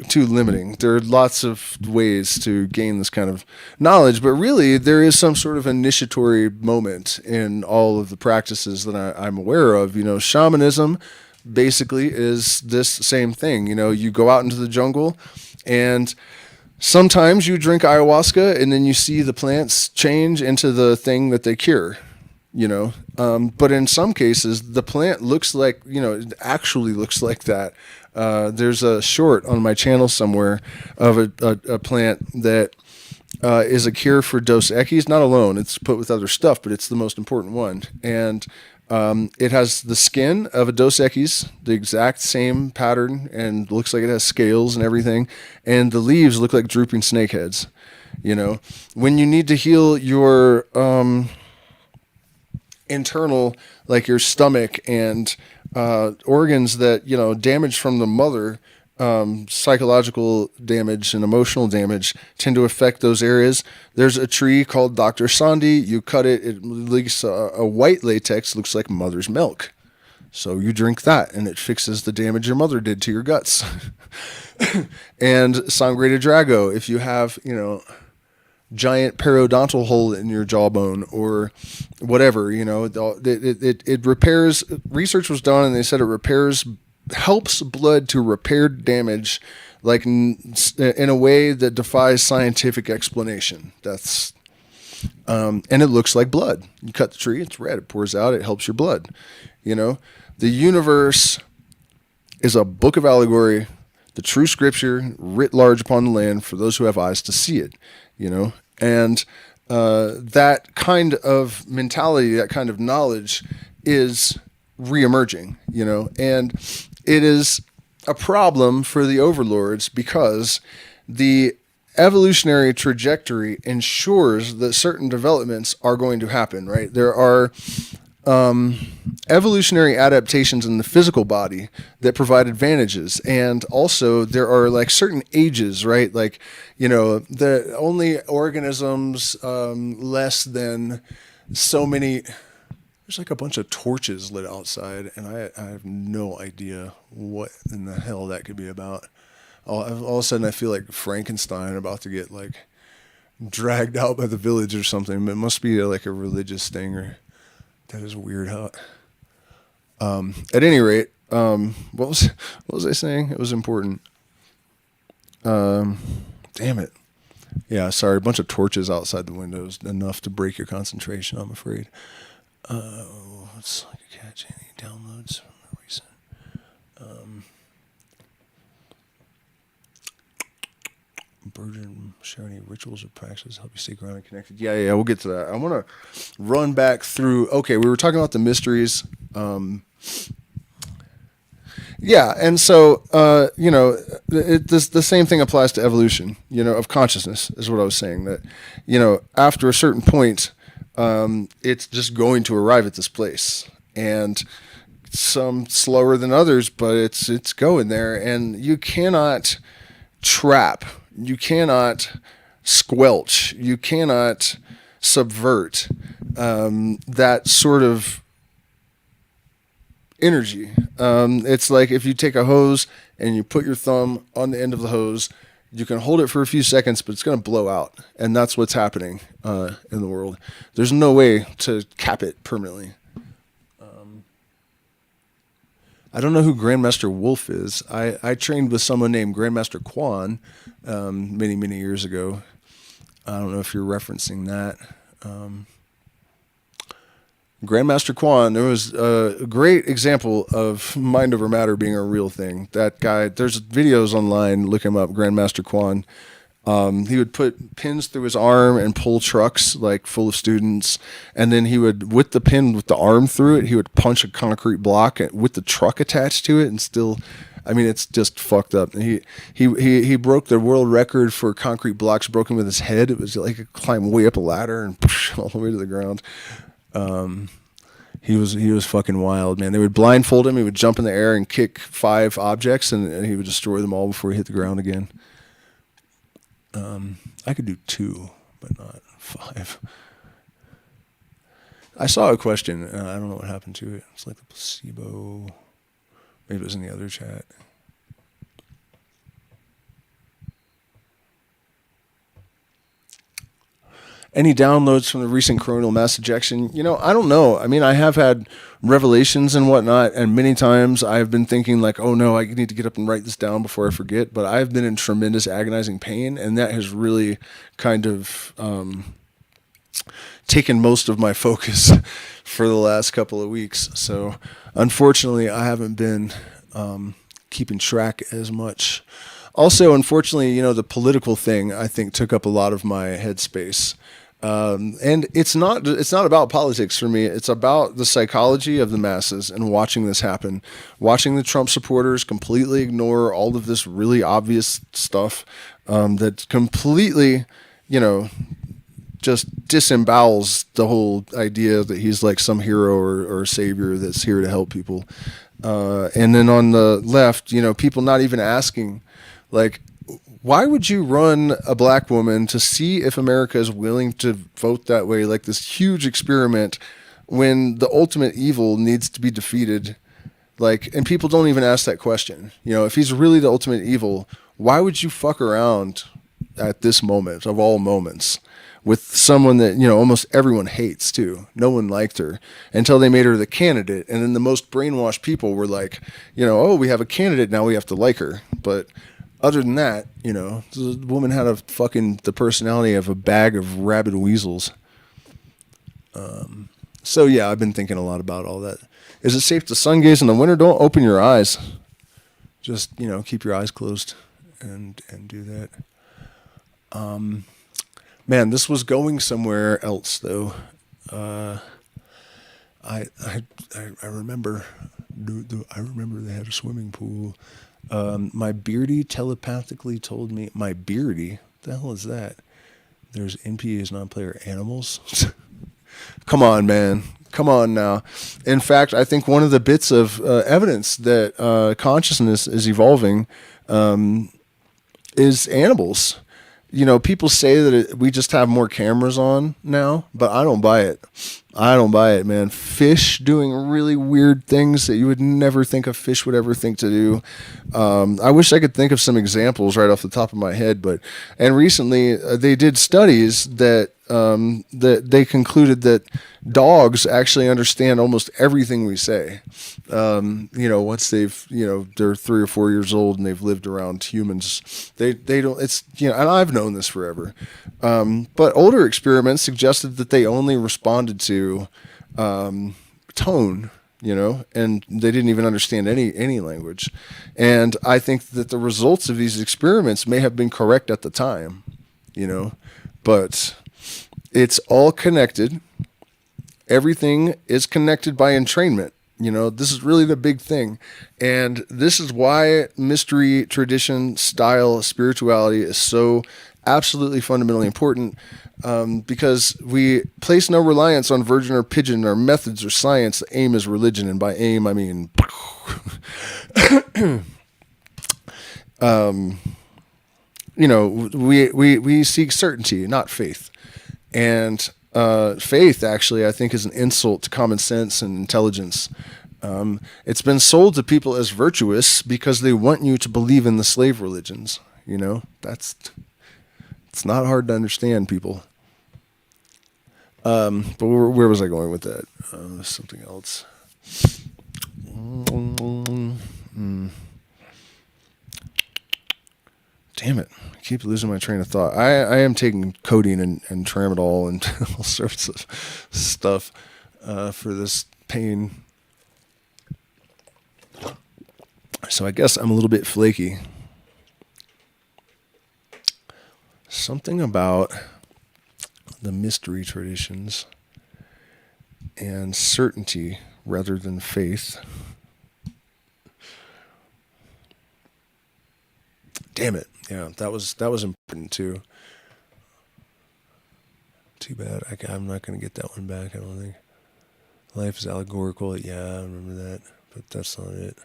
too limiting. There are lots of ways to gain this kind of knowledge, but really there is some sort of initiatory moment in all of the practices that I'm aware of. Shamanism basically is this same thing. You go out into the jungle, and sometimes you drink ayahuasca, and then you see the plants change into the thing that they cure. But in some cases the plant looks like, it actually looks like that. There's a short on my channel somewhere of a plant that is a cure for Dos Equis, not alone. It's put with other stuff, but it's the most important one. And it has the skin of a Dos Equis, the exact same pattern, and looks like it has scales and everything. And the leaves look like drooping snake heads. When you need to heal your internal, like your stomach and organs that, damage from the mother, psychological damage and emotional damage tend to affect those areas. There's a tree called Dr. Sandi. You cut it, it leaks a white latex, looks like mother's milk. So you drink that, and it fixes the damage your mother did to your guts. And Sangre de Drago, if you have, giant periodontal hole in your jawbone or whatever, it repairs. Research was done, and they said it helps blood to repair damage, like in a way that defies scientific explanation. That's and it looks like blood. You cut the tree, it's red, it pours out, it helps your blood. The universe is a book of allegory, the true scripture writ large upon the land for those who have eyes to see it. And that kind of mentality, that kind of knowledge is reemerging, and it is a problem for the overlords because the evolutionary trajectory ensures that certain developments are going to happen, right? There are evolutionary adaptations in the physical body that provide advantages. And also there are like certain ages, right? Like, the only organisms less than so many. There's like a bunch of torches lit outside, and I have no idea what in the hell that could be about. All of a sudden, I feel like Frankenstein about to get like dragged out by the village or something. It must be like a religious thing, or that is weird. How? At any rate, what was I saying? It was important. Damn it. Yeah, sorry. A bunch of torches outside the windows, enough to break your concentration, I'm afraid. Let's catch any downloads from the recent. Burden, share any rituals or practices help you stay grounded and connected. Yeah, we'll get to that. I want to run back through. Okay, we were talking about the mysteries. Yeah, and so the same thing applies to evolution. Of consciousness is what I was saying. That after a certain point, it's just going to arrive at this place, and some slower than others, but it's going there, and you cannot trap, you cannot squelch, you cannot subvert that sort of energy. It's like if you take a hose and you put your thumb on the end of the hose, you can hold it for a few seconds, but it's going to blow out. And that's what's happening in the world. There's no way to cap it permanently. I don't know who Grandmaster Wolf is. I trained with someone named Grandmaster Quan many, many years ago. I don't know if you're referencing that. Grandmaster Quan, there was a great example of mind over matter being a real thing. That guy, there's videos online, look him up, Grandmaster Quan. He would put pins through his arm and pull trucks like full of students, and then he would, with the pin with the arm through it, he would punch a concrete block with the truck attached to it, and still, I mean, it's just fucked up. He broke the world record for concrete blocks broken with his head. It was like a climb way up a ladder and all the way to the ground. He was fucking wild, man. They would blindfold him. He would jump in the air and kick 5 objects, and he would destroy them all before he hit the ground again. I could do 2, but not 5. I saw a question, and I don't know what happened to it. It's like the placebo. Maybe it was in the other chat. Any downloads from the recent coronal mass ejection? I don't know. I mean, I have had revelations and whatnot, and many times I've been thinking like, oh no, I need to get up and write this down before I forget. But I've been in tremendous agonizing pain, and that has really kind of taken most of my focus for the last couple of weeks. So unfortunately, I haven't been keeping track as much. Also, unfortunately, the political thing, I think, took up a lot of my headspace. And it's not about politics for me. It's about the psychology of the masses and watching this happen, watching the Trump supporters completely ignore all of this really obvious stuff, that completely, just disembowels the whole idea that he's like some hero or savior that's here to help people. And then on the left, people not even asking, like, why would you run a black woman to see if America is willing to vote that way, like this huge experiment, when the ultimate evil needs to be defeated? Like, and people don't even ask that question. If he's really the ultimate evil, why would you fuck around at this moment of all moments with someone that, almost everyone hates too? No one liked her until they made her the candidate. And then the most brainwashed people were like, oh, we have a candidate, now we have to like her. But other than that, the woman had the personality of a bag of rabid weasels. So yeah, I've been thinking a lot about all that. Is it safe to sun gaze in the winter? Don't open your eyes. Just, keep your eyes closed and do that. Man, this was going somewhere else though. I remember they had a swimming pool. My beardy telepathically told me, my beardy? What the hell is that? There's NPAs, non-player animals. Come on, man. Come on now. In fact, I think one of the bits of evidence that consciousness is evolving is animals. You know, people say that we just have more cameras on now, but I don't buy it. I don't buy it, man. Fish doing really weird things that you would never think a fish would ever think to do. I wish I could think of some examples right off the top of my head, and recently they did studies that they concluded that dogs actually understand almost everything we say. Once they're 3 or 4 years old and they've lived around humans, they don't, and I've known this forever. But older experiments suggested that they only responded to tone, and they didn't even understand any language. And I think that the results of these experiments may have been correct at the time, but it's all connected. Everything is connected by entrainment. This is really the big thing. And this is why mystery, tradition, style, spirituality is so absolutely fundamentally important, because we place no reliance on virgin or pigeon or methods or science. The aim is religion. And by aim, I mean, we seek certainty, not faith. And faith, actually, I think, is an insult to common sense and intelligence. It's been sold to people as virtuous because they want you to believe in the slave religions. It's not hard to understand, people. But where was I going with that? Something else. Damn it. I keep losing my train of thought. I am taking codeine and tramadol and all sorts of stuff for this pain. So I guess I'm a little bit flaky. Something about the mystery traditions and certainty rather than faith. Damn it. Yeah, that was important too. Too bad. I'm not going to get that one back, I don't think. Life is allegorical. Yeah, I remember that. But that's not it.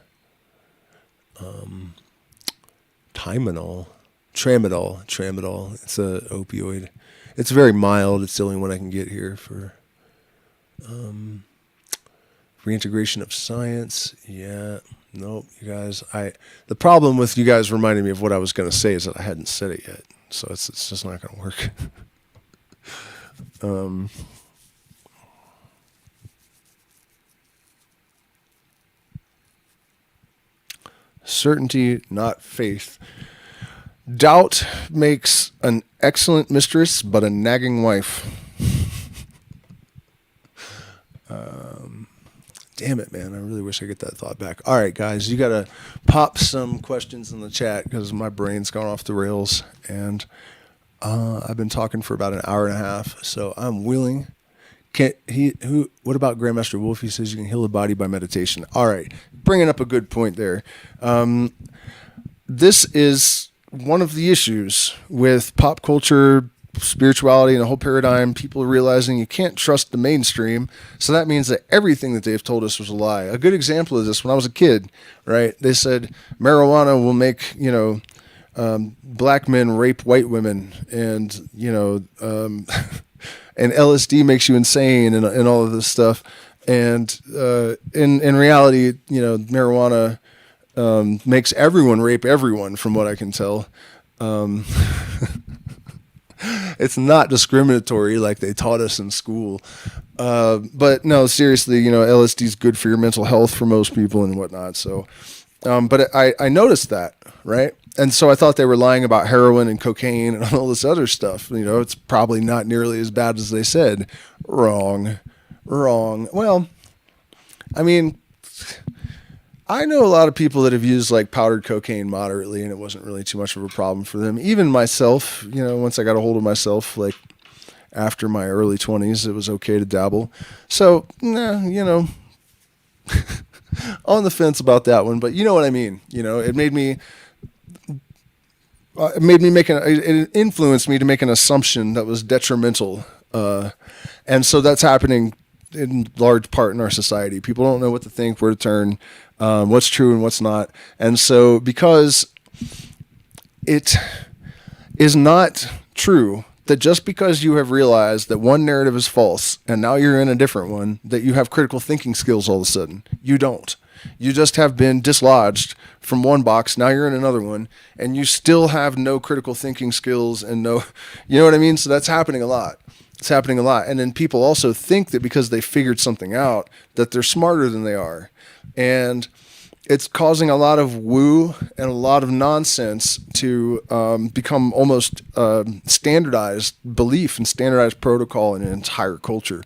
Tramadol. It's a opioid. It's very mild. It's the only one I can get here for reintegration of science. Yeah. Nope, you guys. The problem with you guys reminding me of what I was going to say is that I hadn't said it yet, so it's just not going to work. Certainty, not faith. Doubt makes an excellent mistress, but a nagging wife. Damn it, man. I really wish I get that thought back. All right, guys, you got to pop some questions in the chat because my brain's gone off the rails, and I've been talking for about an hour and a half, so I'm willing. What about Grandmaster Wolf? He says you can heal the body by meditation. All right, bringing up a good point there. This is one of the issues with pop culture, spirituality, and the whole paradigm. People are realizing you can't trust the mainstream, so that means that everything that they've told us was a lie. A good example of this, when I was a kid, right? They said marijuana will make black men rape white women, and and LSD makes you insane, and all of this stuff. And in reality, marijuana makes everyone rape everyone, from what I can tell. It's not discriminatory like they taught us in school. But no, seriously, LSD is good for your mental health for most people and whatnot. So, but I noticed that, right? And so I thought they were lying about heroin and cocaine and all this other stuff. It's probably not nearly as bad as they said. Wrong. Well, I mean, I know a lot of people that have used like powdered cocaine moderately, and it wasn't really too much of a problem for them. Even myself, once I got a hold of myself, like after my early 20s, it was okay to dabble. So, on the fence about that one, but you know what I mean. You know, it influenced me to make an assumption that was detrimental. And so that's happening in large part in our society. People don't know what to think, where to turn, what's true and what's not. And so because it is not true that just because you have realized that one narrative is false and now you're in a different one, that you have critical thinking skills all of a sudden. You don't. You just have been dislodged from one box. Now you're in another one and you still have no critical thinking skills and no, you know what I mean? So that's happening a lot. It's happening a lot. And then people also think that because they figured something out that they're smarter than they are. And it's causing a lot of woo and a lot of nonsense to become almost standardized belief and standardized protocol in an entire culture.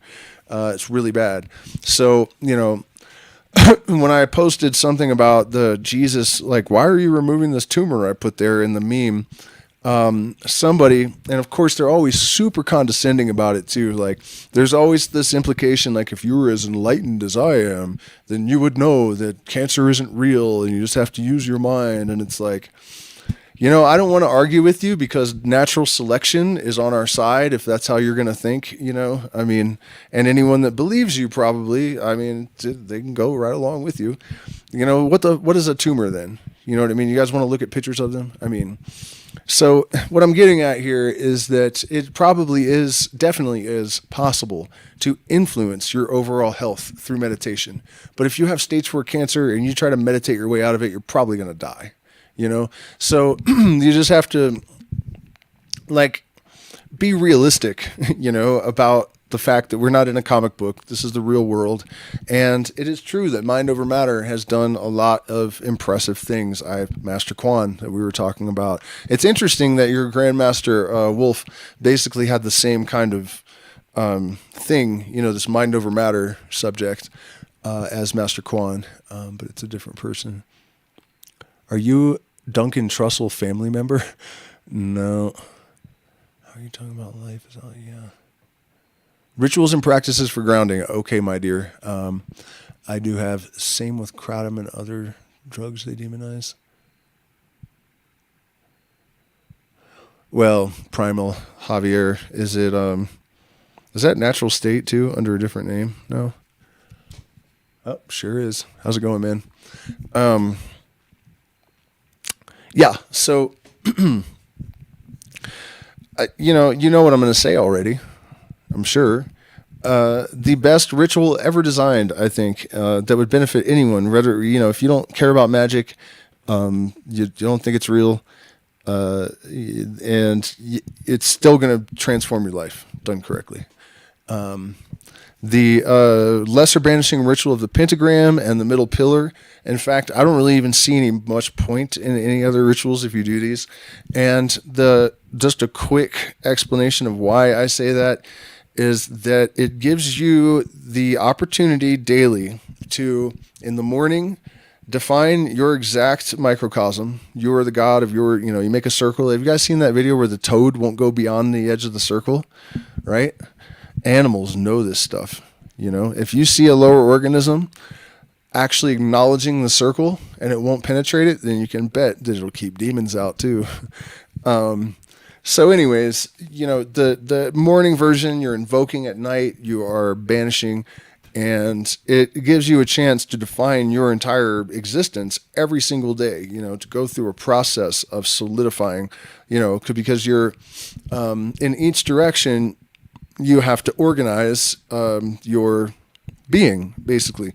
It's really bad. So, you know, when I posted something about the Jesus, like, why are you removing this tumor I put there in the meme? Somebody, and of course they're always super condescending about it too. Like there's always this implication, like if you were as enlightened as I am, then you would know that cancer isn't real and you just have to use your mind. And it's like, you know, I don't want to argue with you because natural selection is on our side. If that's how you're going to think, you know, I mean, and anyone that believes you probably, I mean, they can go right along with you. You know, what is a tumor then? You know what I mean? You guys want to look at pictures of them? I mean, so what I'm getting at here is that it definitely is possible to influence your overall health through meditation. But if you have stage 4 cancer and you try to meditate your way out of it, you're probably going to die, you know? So you just have to like be realistic, you know, about the fact that we're not in a comic book. This is the real world. And it is true that Mind Over Matter has done a lot of impressive things. Master Quan that we were talking about. It's interesting that your Grandmaster Wolf basically had the same kind of thing, you know, this Mind Over Matter subject as Master Quan, but it's a different person. Are you Duncan Trussell family member? No. How are you talking about life? Yeah. Rituals and practices for grounding. Okay, my dear. I do have same with kratom and other drugs they demonize. Well, Primal Javier, is that Natural State too under a different name? No. Oh, sure is. How's it going, man? Yeah. So, you know what I'm going to say already. I'm sure. The best ritual ever designed, I think, that would benefit anyone. Whether, you know, if you don't care about magic, you don't think it's real, and it's still going to transform your life done correctly. The lesser banishing ritual of the pentagram and the middle pillar. In fact, I don't really even see any much point in any other rituals if you do these. And just a quick explanation of why I say that is that it gives you the opportunity daily to, in the morning, define your exact microcosm. You are the god of your, you know, you make a circle. Have you guys seen that video where the toad won't go beyond the edge of the circle? Right? Animals know this stuff. You know, if you see a lower organism actually acknowledging the circle and it won't penetrate it, then you can bet that it'll keep demons out too. So anyways, you know, the morning version, you're invoking at night, you are banishing, and it gives you a chance to define your entire existence every single day, you know, to go through a process of solidifying, you know, because you're in each direction, you have to organize your being, basically.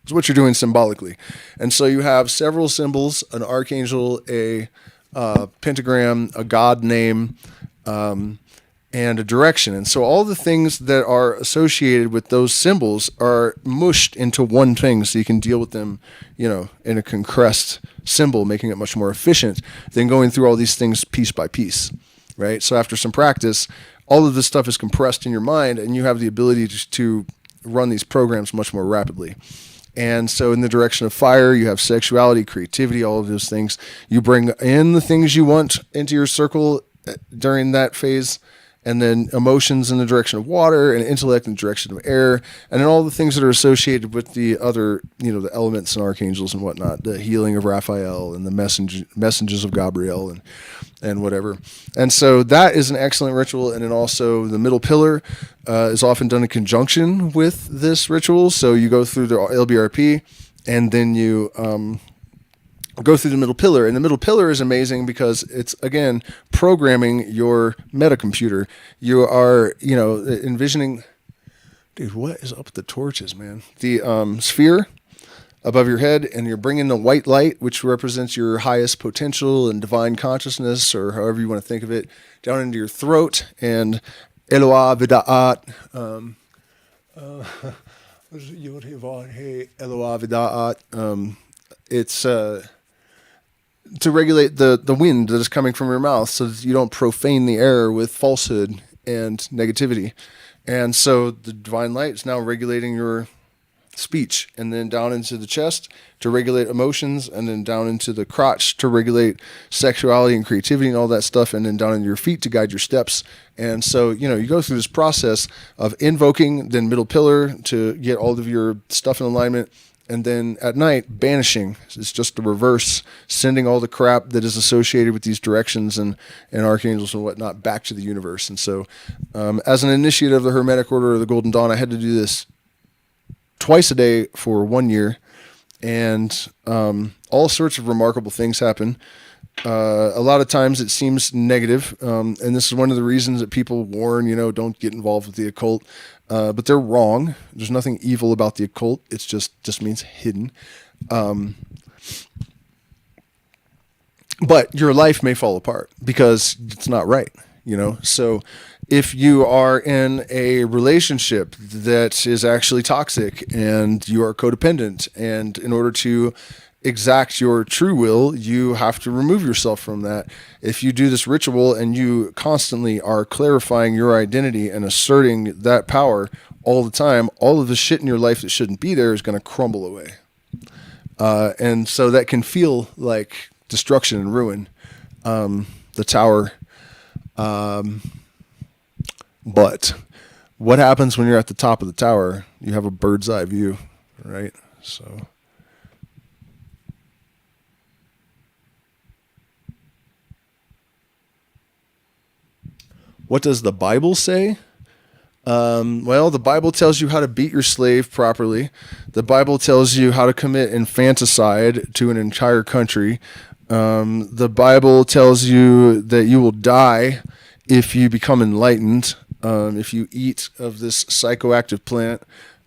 It's what you're doing symbolically. And so you have several symbols, an archangel, a pentagram, a god name, and a direction. And so all the things that are associated with those symbols are mushed into one thing so you can deal with them, you know, in a compressed symbol, making it much more efficient than going through all these things piece by piece, right? So after some practice, all of this stuff is compressed in your mind and you have the ability to run these programs much more rapidly. And so in the direction of fire, you have sexuality, creativity, all of those things. You bring in the things you want into your circle during that phase, and then emotions in the direction of water, and intellect in the direction of air, and then all the things that are associated with the other, the elements and archangels and whatnot, the healing of Raphael and the messages of Gabriel and whatever. And so that is an excellent ritual. And then also the middle pillar is often done in conjunction with this ritual. So you go through the LBRP, and then you go through the middle pillar. And the middle pillar is amazing because it's, again, programming your metacomputer. You are, envisioning... Dude, what is up with the torches, man? The sphere above your head, and you're bringing the white light, which represents your highest potential and divine consciousness, or however you want to think of it, down into your throat, and Eloah Vida'at, Eloah Vida'at, it's to regulate the wind that is coming from your mouth so that you don't profane the air with falsehood and negativity. And so the divine light is now regulating your speech, and then down into the chest to regulate emotions, and then down into the crotch to regulate sexuality and creativity and all that stuff, and then down into your feet to guide your steps. And so, you go through this process of invoking, then middle pillar to get all of your stuff in alignment, and then at night, banishing. It's just the reverse, sending all the crap that is associated with these directions and archangels and whatnot back to the universe. And so, as an initiate of the Hermetic Order of the Golden Dawn, I had to do this twice a day for 1 year, and all sorts of remarkable things happen. A lot of times it seems negative, and this is one of the reasons that people warn, don't get involved with the occult. But they're wrong. There's nothing evil about the occult. It's just means hidden. But your life may fall apart because it's not right, So if you are in a relationship that is actually toxic and you are codependent, and in order to exact your true will, you have to remove yourself from that. If you do this ritual and you constantly are clarifying your identity and asserting that power all the time, all of the shit in your life that shouldn't be there is going to crumble away. And so that can feel like destruction and ruin. The tower. But what happens when you're at the top of the tower? You have a bird's eye view, right? So... what does the Bible say? Well, the Bible tells you how to beat your slave properly. The Bible tells you how to commit infanticide to an entire country. The Bible tells you that you will die if you become enlightened. If you eat of this psychoactive plant,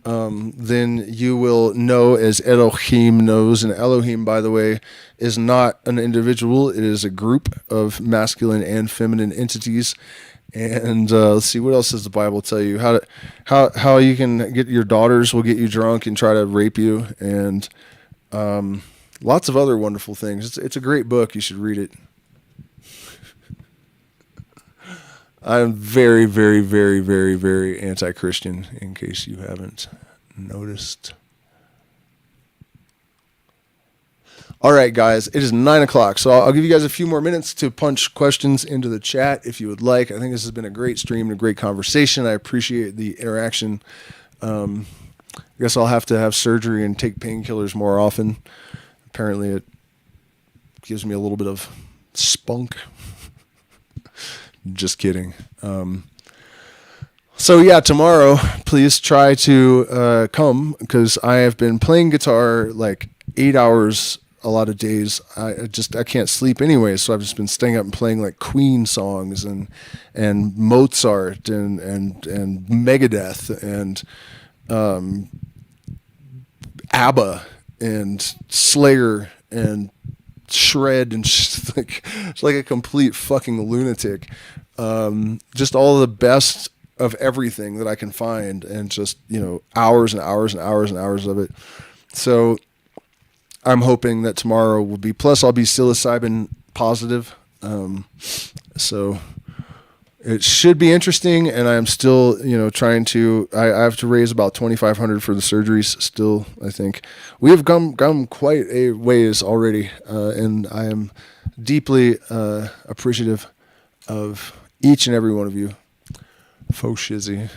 then you will know as Elohim knows. And Elohim, by the way, is not an individual. It is a group of masculine and feminine entities. And let's see, what else does the Bible tell you? How you can get your daughters will get you drunk and try to rape you, and lots of other wonderful things. It's a great book. You should read it. I'm very, very, very, very, very anti-Christian, in case you haven't noticed. All right, guys, it is 9 o'clock, so I'll give you guys a few more minutes to punch questions into the chat if you would like. I think this has been a great stream and a great conversation. I appreciate the interaction. I guess I'll have to have surgery and take painkillers more often. Apparently, it gives me a little bit of spunk. Just kidding. So yeah, tomorrow, please try to come, because I have been playing guitar like 8 hours a lot of days. I can't sleep anyway, so I've just been staying up and playing like Queen songs and Mozart and Megadeth and ABBA and Slayer and Shred and it's like a complete fucking lunatic. Just all the best of everything that I can find, and just, hours and hours and hours and hours of it. So I'm hoping that tomorrow will be, plus I'll be psilocybin positive. So it should be interesting. And I'm still, trying to, I have to raise about $2,500 for the surgeries still. I think we have come quite a ways already. And I am deeply appreciative of each and every one of you. Faux shizzy.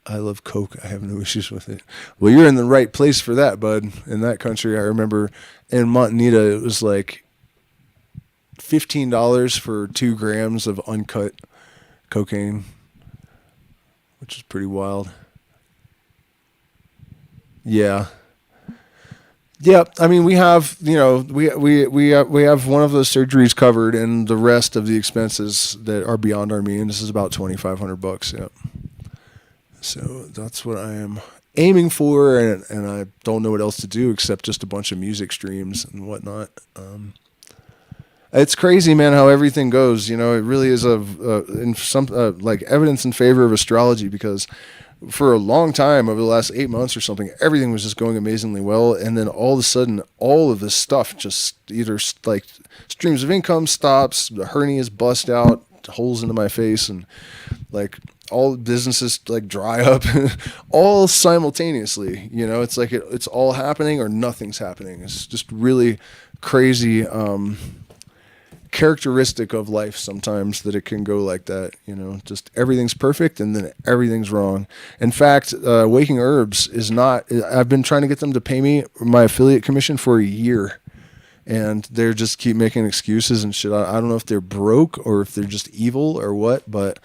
I love Coke. I have no issues with it. Well, you're in the right place for that, bud. In that country, I remember in Montanita, it was like $15 for 2 grams of uncut cocaine, which is pretty wild. Yeah. Yeah, I mean, we have, we have one of those surgeries covered, and the rest of the expenses that are beyond our means is about $2,500. Yeah. So that's what I am aiming for, and I don't know what else to do except just a bunch of music streams and whatnot. It's crazy, man, how everything goes. It really is in some like evidence in favor of astrology, because for a long time, over the last 8 months or something, everything was just going amazingly well, and then all of a sudden, all of this stuff just either like streams of income stops, the hernias bust out, holes into my face, and like all businesses like dry up, all simultaneously. It's like it's all happening or nothing's happening. It's just really crazy. Characteristic of life sometimes that it can go like that, just everything's perfect and then everything's wrong. In fact, Waking Herbs is not, I've been trying to get them to pay me my affiliate commission for a year, and they're just keep making excuses and shit. I don't know if they're broke or if they're just evil or what, but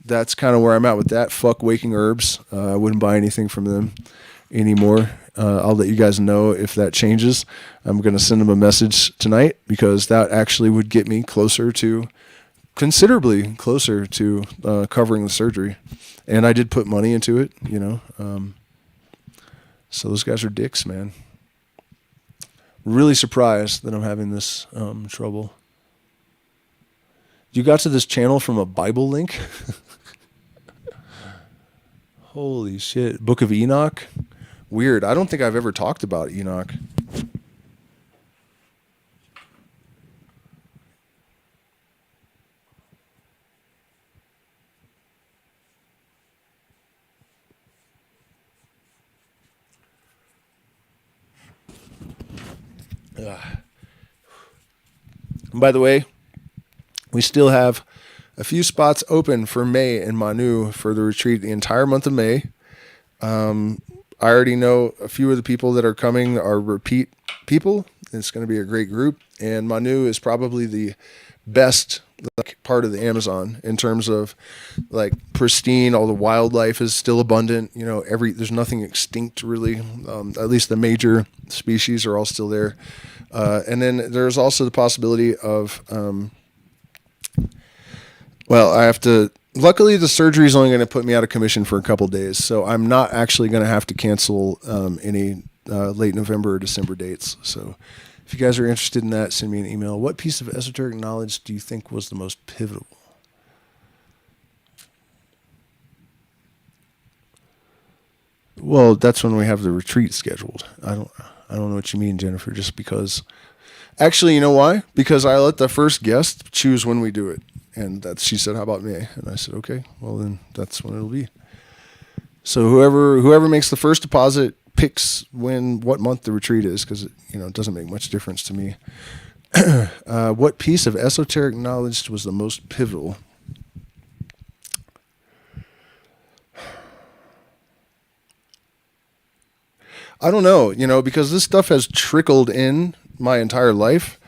that's kind of where I'm at with that. Fuck Waking Herbs. I wouldn't buy anything from them anymore. I'll let you guys know if that changes. I'm going to send them a message tonight, because that actually would get me considerably closer to covering the surgery. And I did put money into it, so those guys are dicks, man. Really surprised that I'm having this trouble. You got to this channel from a Bible link? Holy shit. Book of Enoch? Weird. I don't think I've ever talked about Enoch. By the way, we still have a few spots open for May in Manu for the retreat the entire month of May. I already know a few of the people that are coming are repeat people. It's going to be a great group. And Manu is probably the best part of the Amazon in terms of like pristine. All the wildlife is still abundant. There's nothing extinct really. At least the major species are all still there. And then there's also the possibility of, luckily the surgery is only going to put me out of commission for a couple days. So I'm not actually going to have to cancel any late November or December dates. So if you guys are interested in that, send me an email. What piece of esoteric knowledge do you think was the most pivotal? Well, that's when we have the retreat scheduled. I don't know what you mean, Jennifer, just because. Actually, you know why? Because I let the first guest choose when we do it. And she said, how about me? And I said, okay, well then that's when it'll be. So whoever makes the first deposit picks what month the retreat is, because it doesn't make much difference to me. What piece of esoteric knowledge was the most pivotal? I don't know, because this stuff has trickled in my entire life,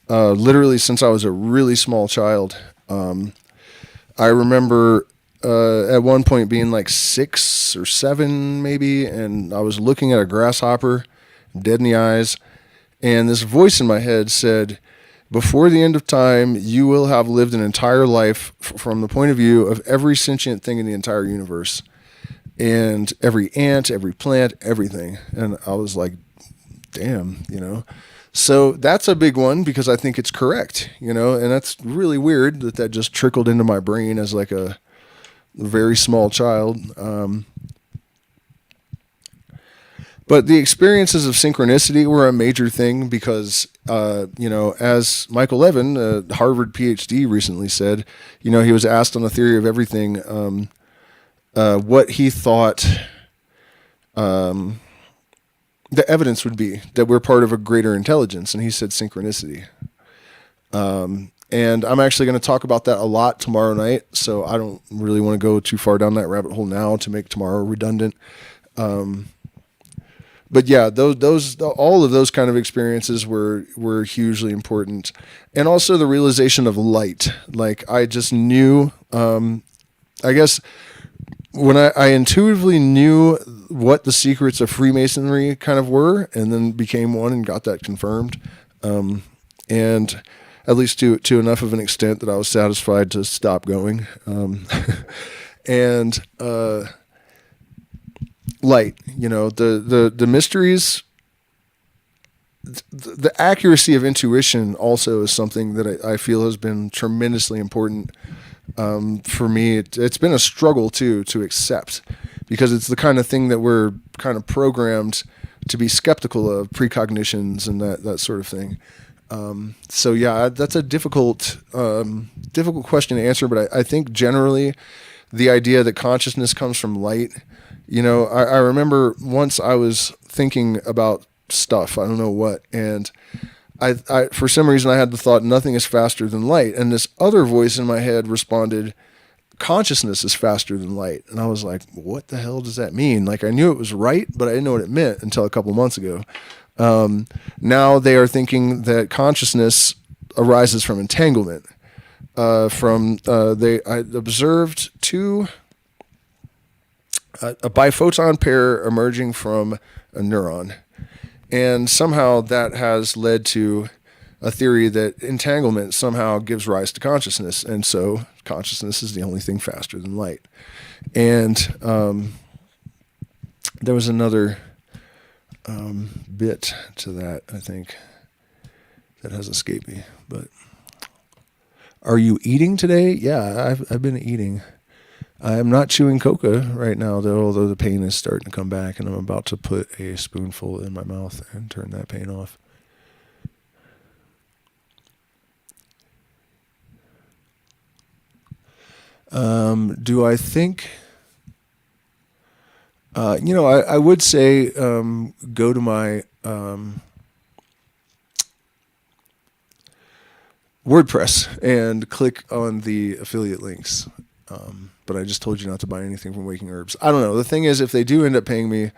literally since I was a really small child. I remember at one point being like 6 or 7 maybe, and I was looking at a grasshopper, dead in the eyes, and this voice in my head said, before the end of time, you will have lived an entire life from the point of view of every sentient thing in the entire universe, and every ant, every plant, everything. And I was like, damn, So that's a big one, because I think it's correct, and that's really weird that just trickled into my brain as like a very small child. But the experiences of synchronicity were a major thing because, as Michael Levin, a Harvard PhD, recently said, he was asked on the theory of everything what he thought the evidence would be that we're part of a greater intelligence. And he said synchronicity. And I'm actually going to talk about that a lot tomorrow night. So I don't really want to go too far down that rabbit hole now to make tomorrow redundant. But yeah, all of those kind of experiences were hugely important. And also the realization of light. Like I just knew, I guess when I intuitively knew what the secrets of Freemasonry kind of were, and then became one and got that confirmed. And at least to enough of an extent that I was satisfied to stop going. And, light, the mysteries, the accuracy of intuition also is something that I feel has been tremendously important. For me, it's been a struggle too, to accept, because it's the kind of thing that we're kind of programmed to be skeptical of, precognitions and that sort of thing. So yeah, that's a difficult question to answer, but I think generally the idea that consciousness comes from light. I remember once I was thinking about stuff, I don't know what, and I for some reason I had the thought, nothing is faster than light. And this other voice in my head responded, consciousness is faster than light. And I was like, what the hell does that mean? Like, I knew it was right, but I didn't know what it meant until a couple months ago. Now they are thinking that consciousness arises from entanglement. I observed a biphoton pair emerging from a neuron. And somehow that has led to a theory that entanglement somehow gives rise to consciousness. And so consciousness is the only thing faster than light. And there was another bit to that, I think, that has escaped me. But are you eating today? Yeah, I've been eating. I am not chewing coca right now, though, although the pain is starting to come back, and I'm about to put a spoonful in my mouth and turn that pain off. Do I think... I would say go to my WordPress and click on the affiliate links. But I just told you not to buy anything from Waking Herbs. I don't know. The thing is, if they do end up paying me,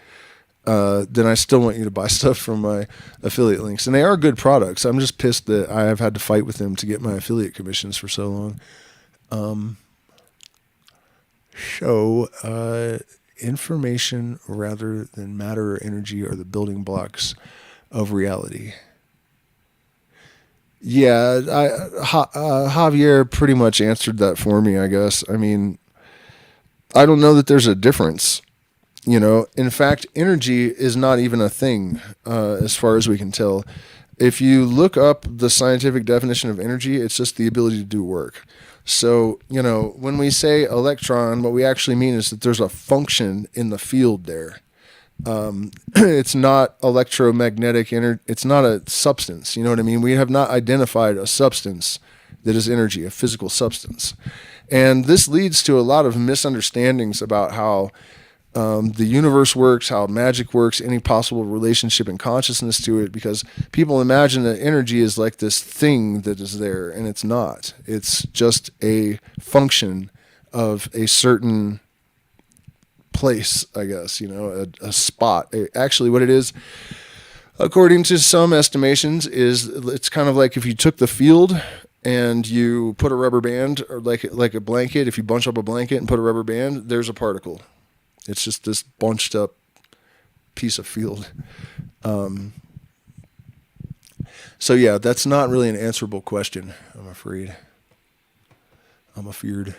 then I still want you to buy stuff from my affiliate links. And they are good products. I'm just pissed that I have had to fight with them to get my affiliate commissions for so long. Information rather than matter or energy are the building blocks of reality. Yeah, Javier pretty much answered that for me, I guess. I mean, I don't know that there's a difference. In fact, energy is not even a thing, as far as we can tell. If you look up the scientific definition of energy, it's just the ability to do work. So, when we say electron, what we actually mean is that there's a function in the field there. It's not electromagnetic energy. It's not a substance. You know what I mean? We have not identified a substance that is energy, a physical substance. And this leads to a lot of misunderstandings about how the universe works, how magic works, any possible relationship and consciousness to it, because people imagine that energy is like this thing that is there, and it's not. It's just a function of a certain place, I guess, a spot. Actually, what it is, according to some estimations, is it's kind of like if you took the field and you put a rubber band, or like a blanket, if you bunch up a blanket and put a rubber band, there's a particle. It's just this bunched up piece of field. So yeah, that's not really an answerable question, I'm afraid. I'm afeared.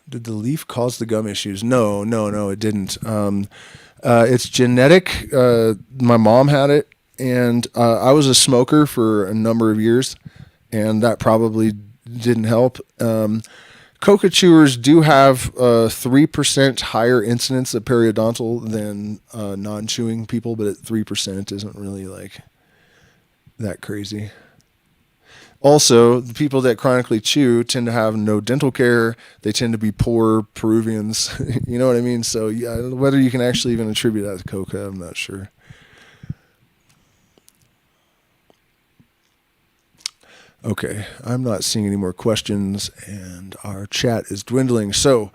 Did the leaf cause the gum issues? No, it didn't. It's genetic. My mom had it, and I was a smoker for a number of years, and that probably didn't help. Coca chewers do have 3% higher incidence of periodontal than non-chewing people, but at 3% isn't really like that crazy. Also, the people that chronically chew tend to have no dental care. They tend to be poor Peruvians. You know what I mean? So yeah, whether you can actually even attribute that to coca, I'm not sure. Okay, I'm not seeing any more questions, and our chat is dwindling. So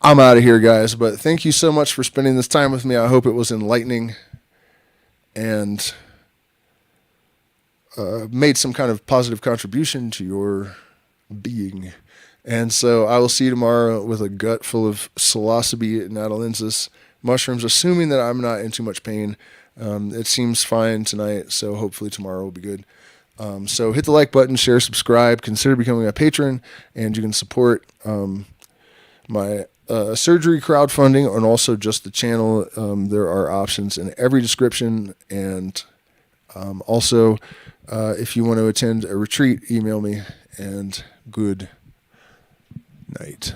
I'm out of here, guys. But thank you so much for spending this time with me. I hope it was enlightening and made some kind of positive contribution to your being. And so I will see you tomorrow with a gut full of psilocybe natalensis mushrooms, assuming that I'm not in too much pain. It seems fine tonight, so hopefully tomorrow will be good. So hit the like button, share, subscribe, consider becoming a patron, and you can support my surgery crowdfunding and also just the channel. There are options in every description. And also, if you want to attend a retreat, email me. And good night.